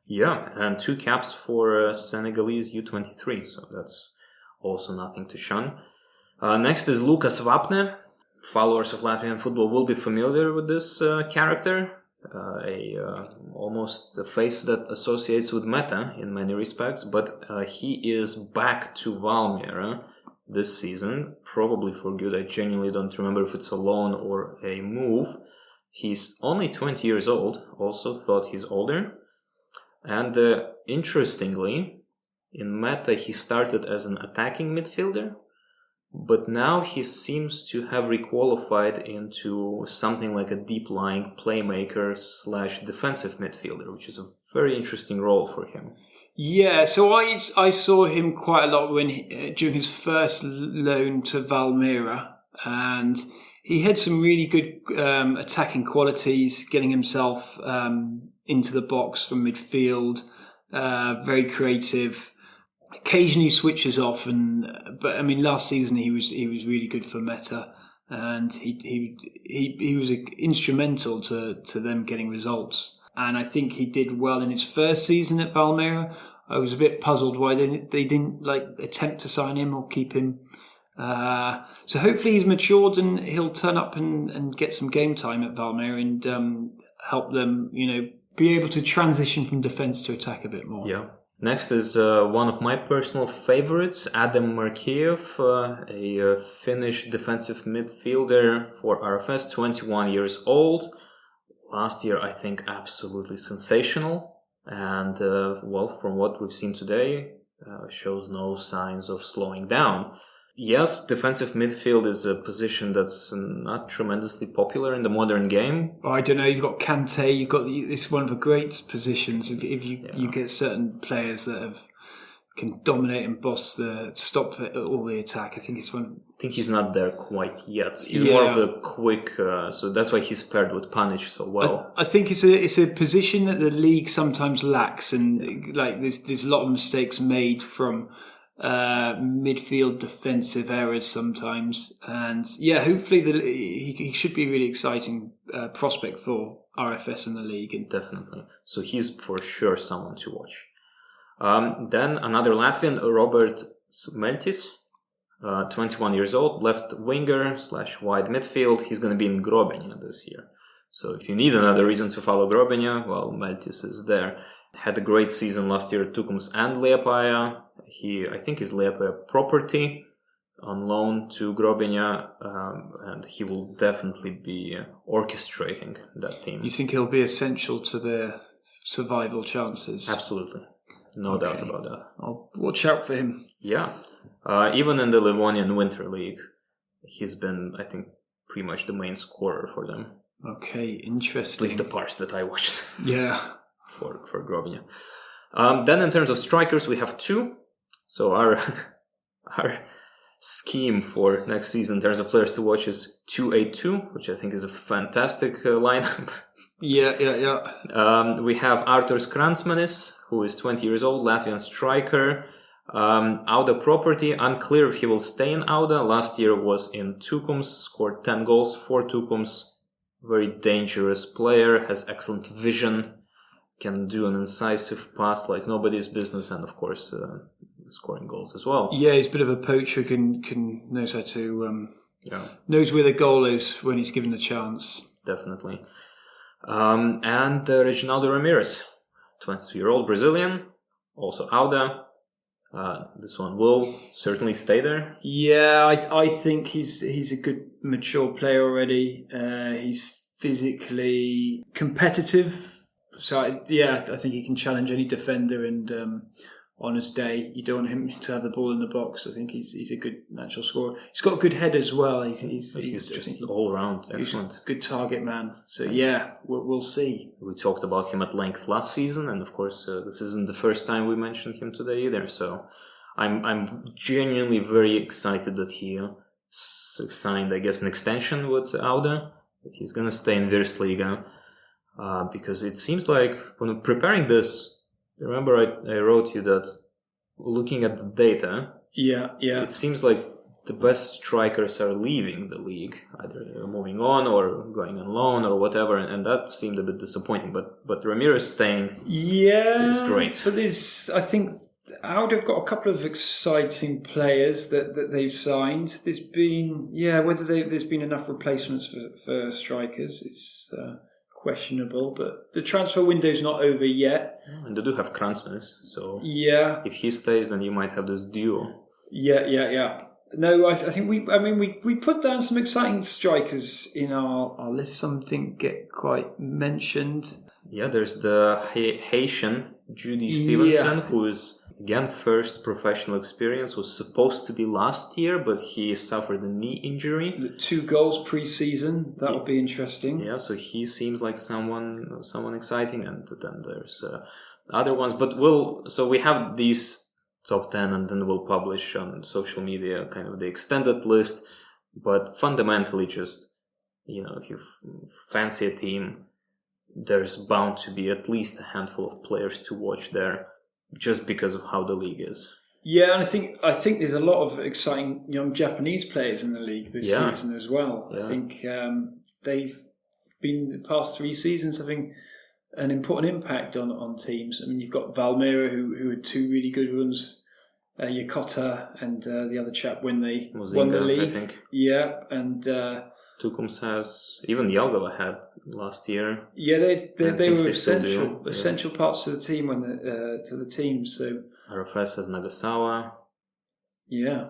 Yeah, and 2 caps for Senegalese U23, so that's also nothing to shun. Next is Lukas Vapne. Followers of Latvian football will be familiar with this character. Almost a face that associates with Meta in many respects, but he is back to Valmiera this season, probably for good. I genuinely don't remember if it's a loan or a move. He's only 20 years old, also thought he's older. And interestingly, in Meta he started as an attacking midfielder, but now he seems to have requalified into something like a deep-lying playmaker / defensive midfielder, which is a very interesting role for him. Yeah, so I saw him quite a lot during his first loan to Valmiera, and he had some really good attacking qualities, getting himself into the box from midfield, very creative. Occasionally switches off, but I mean, last season he was really good for Meta, and he was instrumental to them getting results. And I think he did well in his first season at Valmiera. I was a bit puzzled why they didn't attempt to sign him or keep him. So hopefully he's matured and he'll turn up and get some game time at Valmiera and help them, be able to transition from defence to attack a bit more. Yeah. Next is one of my personal favorites, Adam Markiev, a Finnish defensive midfielder for RFS, 21 years old. Last year, I think, absolutely sensational. And, from what we've seen today, shows no signs of slowing down. Yes, defensive midfield is a position that's not tremendously popular in the modern game. I don't know. You've got Kante. It's one of the great positions. If you get certain players that can dominate and stop all the attack. I think it's one. I think he's not there quite yet. He's more of a quick, so that's why he's paired with Panic so well. I think it's a position that the league sometimes lacks, and there's a lot of mistakes made from midfield defensive errors sometimes, and hopefully he should be a really exciting prospect for RFS in the league. And definitely, so he's for sure someone to watch. Then another Latvian, Robert Smeltis, 21 years old, left winger / wide midfield. He's going to be in Grobenia this year, so if you need another reason to follow Grobenia, well, Meltis is there. Had a great season last year at Tukums and Liepaja. I think is Liepaja property on loan to Grobenia, and he will definitely be orchestrating that team. You think he'll be essential to their survival chances? Absolutely. No doubt about that. I'll watch out for him. Yeah. Even in the Livonian Winter League, he's been, I think, pretty much the main scorer for them. Okay, interesting. At least the parts that I watched. Yeah. For Grobenia. Then in terms of strikers, we have 2. So our scheme for next season in terms of players to watch is 2-8-2, which I think is a fantastic lineup. Yeah. We have Arturs Kransmanis, who is 20 years old, Latvian striker. Auda property, unclear if he will stay in Auda. Last year was in Tukums, scored 10 goals for Tukums. Very dangerous player, has excellent vision, can do an incisive pass like nobody's business, and of course scoring goals as well. Yeah, he's a bit of a poacher, knows how to knows where the goal is when he's given the chance. Definitely. And Reginaldo Ramirez, 22-year-old Brazilian, also Auda. This one will certainly stay there. Yeah, I think he's a good mature player already. He's physically competitive. So I think he can challenge any defender and on his day. You don't want him to have the ball in the box. I think he's a good natural scorer. He's got a good head as well. He's just all round excellent. He's a good target man. So yeah, we'll see. We talked about him at length last season, and of course this isn't the first time we mentioned him today either. So I'm genuinely very excited that he signed, I guess, an extension with Auda, that he's gonna stay in Virsliga, because it seems like when preparing this. Remember, I wrote you that looking at the data, it seems like the best strikers are leaving the league, either moving on or going on loan or whatever, and that seemed a bit disappointing. But Ramirez staying is great. But I think Auda have got a couple of exciting players that they've signed. There's been whether there's been enough replacements for strikers. It's questionable, but the transfer window's not over yet. And they do have Kranzmes, so if he stays, then you might have this duo. Yeah. No, I think we put down some exciting strikers in our list. Some didn't get quite mentioned. Yeah, there's the Haitian Judy Stevenson, who is, again, first professional experience, was supposed to be last year, but he suffered a knee injury. The 2 goals pre-season, that'll be interesting. Yeah, so he seems like someone exciting, and then there's other ones. But we have these top 10, and then we'll publish on social media kind of the extended list. But fundamentally, just, if you fancy a team, there's bound to be at least a handful of players to watch there, just because of how the league is. Yeah, and I think there's a lot of exciting young Japanese players in the league this season as well. Yeah. I think they've been the past 3 seasons having an important impact on teams. I mean, you've got Valmera, who had 2 really good runs, Yakota and the other chap when they won the league. I think. Yeah, and Tukums has, even Jelgava had last year. Yeah, they were essential parts to the team to the team. So RFS has Nagasawa. Yeah.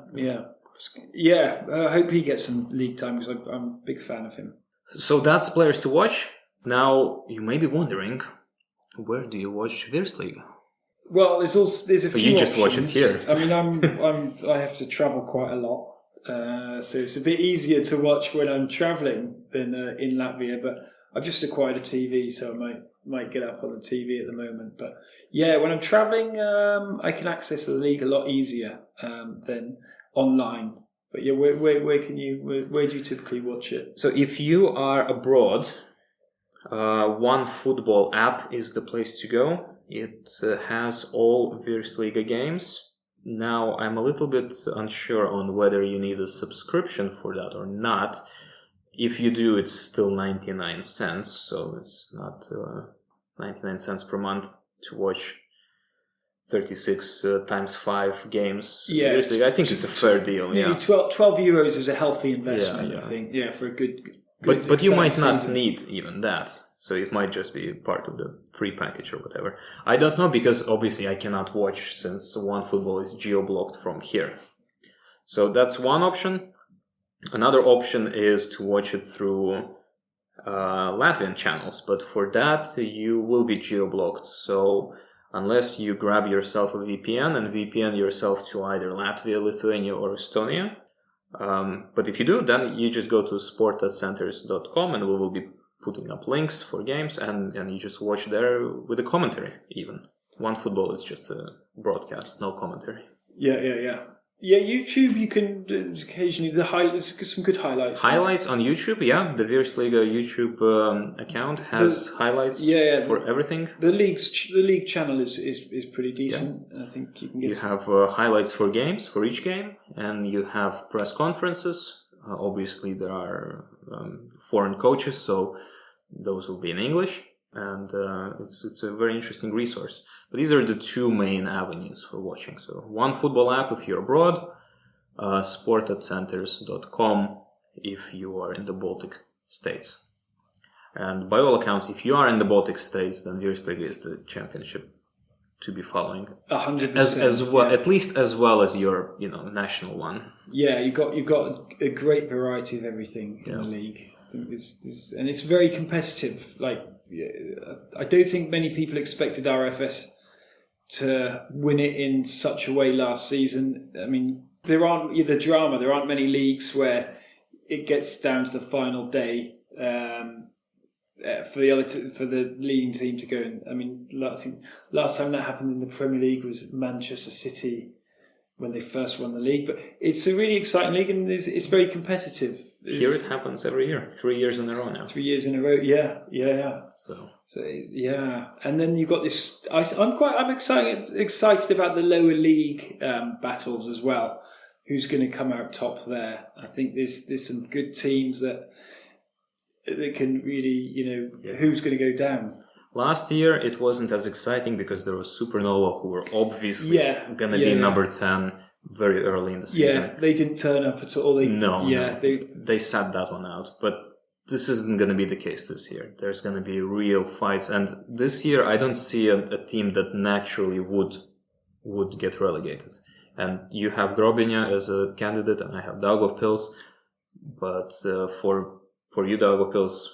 I hope he gets some league time because I'm a big fan of him. So that's players to watch. Now you may be wondering, where do you watch Virsliga? Well, there's a few. You just options. watch it here. I mean, I have to travel quite a lot. So it's a bit easier to watch when I'm travelling than in Latvia, but I've just acquired a TV, so I might get up on the TV at the moment. But yeah, when I'm travelling, I can access the league a lot easier than online. But yeah, where do you typically watch it? So if you are abroad, OneFootball app is the place to go. It has all Virsliga games. Now, I'm a little bit unsure on whether you need a subscription for that or not. If you do, it's still 99 cents, so it's not 99 cents per month to watch 36 times 5 games. Yeah, I think it's a fair deal. Maybe 12 euros is a healthy investment, I think. Yeah, for a good but you might not need even that. So it might just be part of the free package or whatever. I don't know, because obviously I cannot watch since OneFootball is geo-blocked from here. So that's one option. Another option is to watch it through Latvian channels, but for that you will be geo-blocked. So unless you grab yourself a VPN and VPN yourself to either Latvia, Lithuania or Estonia. But if you do, then you just go to sport@centers.com and we will be putting up links for games, and you just watch there with a commentary even. OneFootball is just a broadcast, no commentary. Yeah. Yeah, YouTube, you can occasionally, there's some good highlights. Highlights on YouTube, yeah. The Virsliga YouTube account has highlights for everything. The league channel is pretty decent. Yeah. I think you can get... You have highlights for games, for each game, and you have press conferences. Obviously, there are foreign coaches, so those will be in English. And it's a very interesting resource. But these are the 2 main avenues for watching. So OneFootball app if you're abroad, sport@centers.com if you are in the Baltic states. And by all accounts, if you are in the Baltic states, then Virsliga is the championship to be following. 100%. As well, at least as well as your national one. Yeah, you've got a great variety of everything in the league. I think and it's very competitive. Like, I don't think many people expected RFS to win it in such a way last season. I mean, there aren't many leagues where it gets down to the final day for the leading team to go in. I mean, I think last time that happened in the Premier League was Manchester City when they first won the league. But it's a really exciting league, and it's very competitive. Here it happens every year, 3 years in a row now. 3 years in a row, yeah. So yeah, and then you've got this. I'm excited about the lower league battles as well. Who's going to come out top there? I think there's some good teams that can really, who's going to go down. Last year it wasn't as exciting because there was Supernova, who were obviously going to be number 10 very early in the season. Yeah, they didn't turn up at all. They sat that one out. But this isn't going to be the case this year. There's going to be real fights. And this year I don't see a team that naturally would get relegated. And you have Grobiņa as a candidate, and I have Daugavpils. But for you, Daugavpils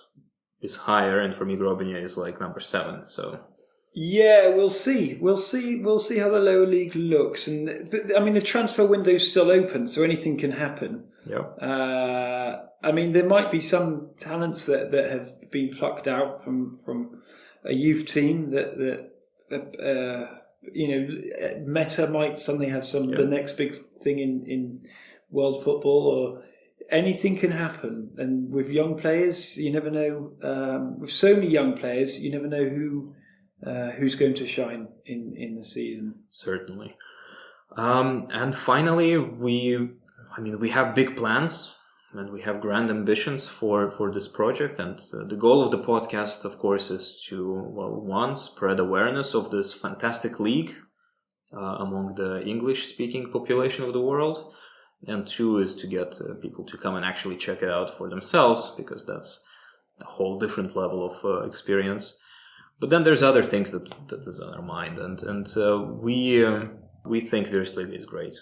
is higher, and for me, Grobiņa is like number 7. So yeah, we'll see. We'll see how the lower league looks. And the transfer window's still open, so anything can happen. Yeah. There might be some talents that have been plucked out from a youth team that Meta might suddenly have the next big thing in world football, or anything can happen. And with young players, you never know. With so many young players, you never know who's going to shine in the season. Certainly. And finally, we have big plans. And we have grand ambitions for this project. And the goal of the podcast, of course, is to, one, spread awareness of this fantastic league among the English-speaking population of the world. And 2 is to get people to come and actually check it out for themselves, because that's a whole different level of experience. But then there's other things that is on our mind. And we think Virsliga is great.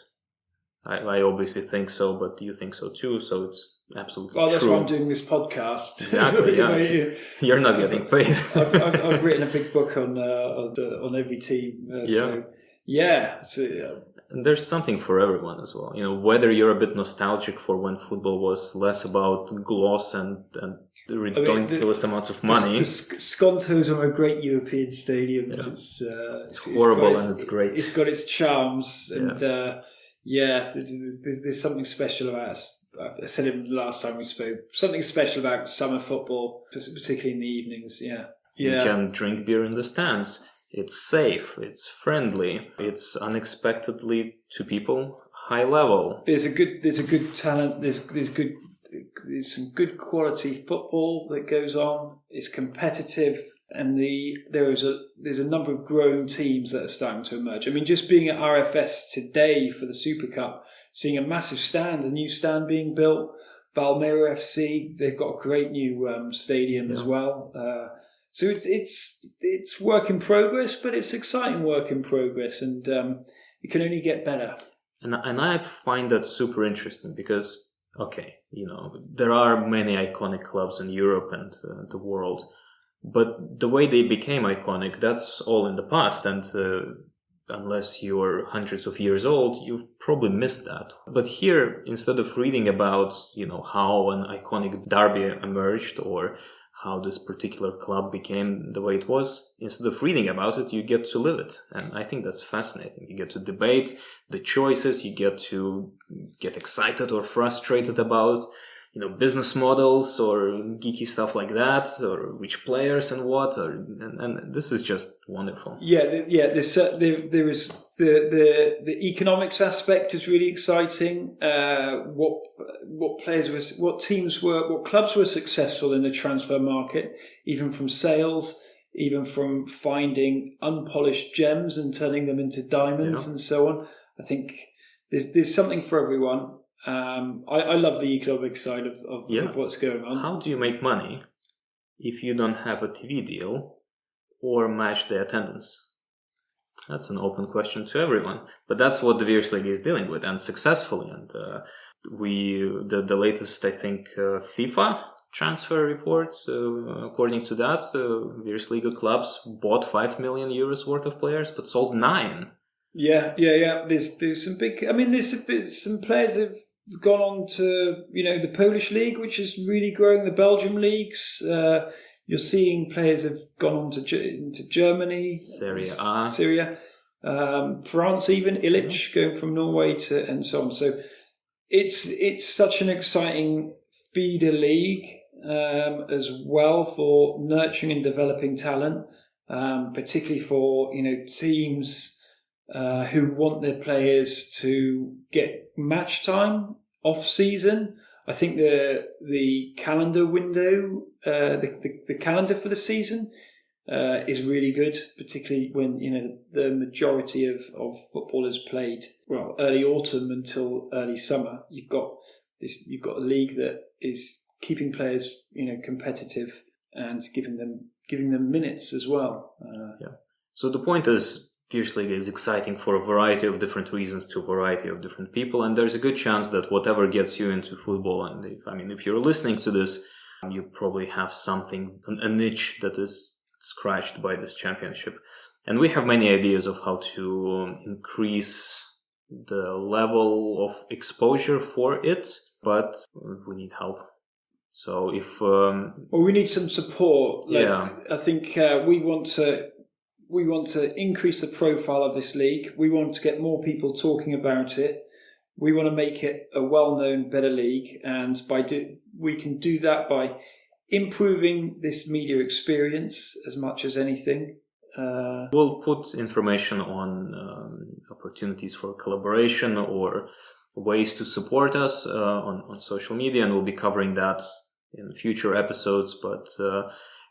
I obviously think so, but you think so too, so it's absolutely true. Well, that's why I'm doing this podcast. Exactly, yeah. You're not getting paid. I've written a big book on every team. And there's something for everyone as well. Whether you're a bit nostalgic for when football was less about gloss and ridiculous amounts of money. The Skontos are a great European stadiums. Yeah. It's horrible and it's great. It's got its charms, and there's something special about us. I said it last time we spoke. Something special about summer football, particularly in the evenings. Yeah. You can drink beer in the stands. It's safe. It's friendly. It's unexpectedly, to people, high level. There's a good talent. There's some good quality football that goes on. It's competitive, and there's a number of growing teams that are starting to emerge. Just being at RFS today for the Super Cup, seeing a massive stand, a new stand being built. Valmiera FC, they've got a great new stadium as well. So it's work in progress, but it's exciting work in progress, and it can only get better. And I find that super interesting because, there are many iconic clubs in Europe and the world, but the way they became iconic, that's all in the past, and unless you're hundreds of years old, you've probably missed that. But here, instead of reading about, how an iconic derby emerged or how this particular club became the way it was, instead of reading about it, you get to live it. And I think that's fascinating. You get to debate the choices, you get to get excited or frustrated about, business models or geeky stuff like that, or which players and what, and this is just wonderful. There is the economics aspect is really exciting. What clubs were successful in the transfer market, even from sales, even from finding unpolished gems and turning them into diamonds and so on. I think there's something for everyone. I love the economic side of what's going on. How do you make money if you don't have a TV deal or match the attendance? That's an open question to everyone. But that's what the Virsliga is dealing with, and successfully. And the latest, I think, FIFA transfer report, according to that, Virsliga clubs bought 5 million euros worth of players, but sold 9. Yeah. There's some big. I mean, some players have gone on to the Polish league, which is really growing. The Belgium leagues. You're seeing players have gone on into Germany, Serie A, France, even Illich going from Norway and so on. So it's such an exciting feeder league as well for nurturing and developing talent, particularly for teams who want their players to get match time off season. I think the calendar window, the calendar for the season is really good, particularly when the majority of football is played early autumn until early summer. You've got a league that is keeping players competitive and giving them minutes as well. So the point is, Virsliga is exciting for a variety of different reasons to a variety of different people, and there's a good chance that whatever gets you into football, and if you're listening to this, you probably have a niche that is scratched by this championship. And we have many ideas of how to increase the level of exposure for it, but we need help. So if we need some support. Yeah, I think we want to increase the profile of this league. We want to get more people talking about it. We want to make it a well-known, better league, and we can do that by improving this media experience as much as anything. We'll put information on opportunities for collaboration or ways to support us on social media, and we'll be covering that in future episodes. But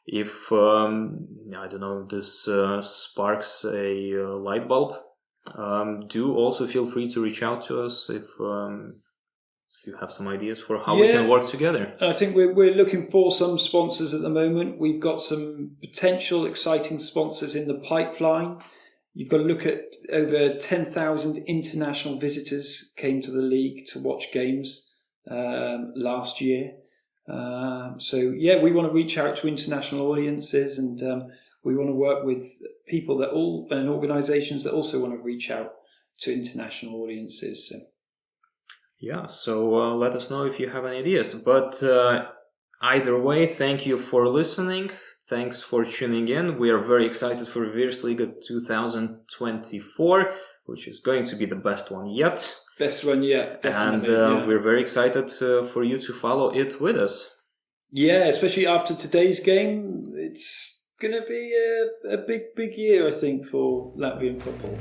if this sparks a light bulb, do also feel free to reach out to us if you have some ideas for how we can work together. I think we're looking for some sponsors at the moment. We've got some potential exciting sponsors in the pipeline. You've got to look at over 10,000 international visitors came to the league to watch games last year. We want to reach out to international audiences, and we want to work with people and organisations that also want to reach out to international audiences. So let us know if you have any ideas. But either way, thank you for listening. Thanks for tuning in. We are very excited for Virsliga 2024, which is going to be the best one yet. Best one yet, definitely. And we're very excited for you to follow it with us. Yeah, especially after today's game. It's going to be a big year, I think, for Latvian football.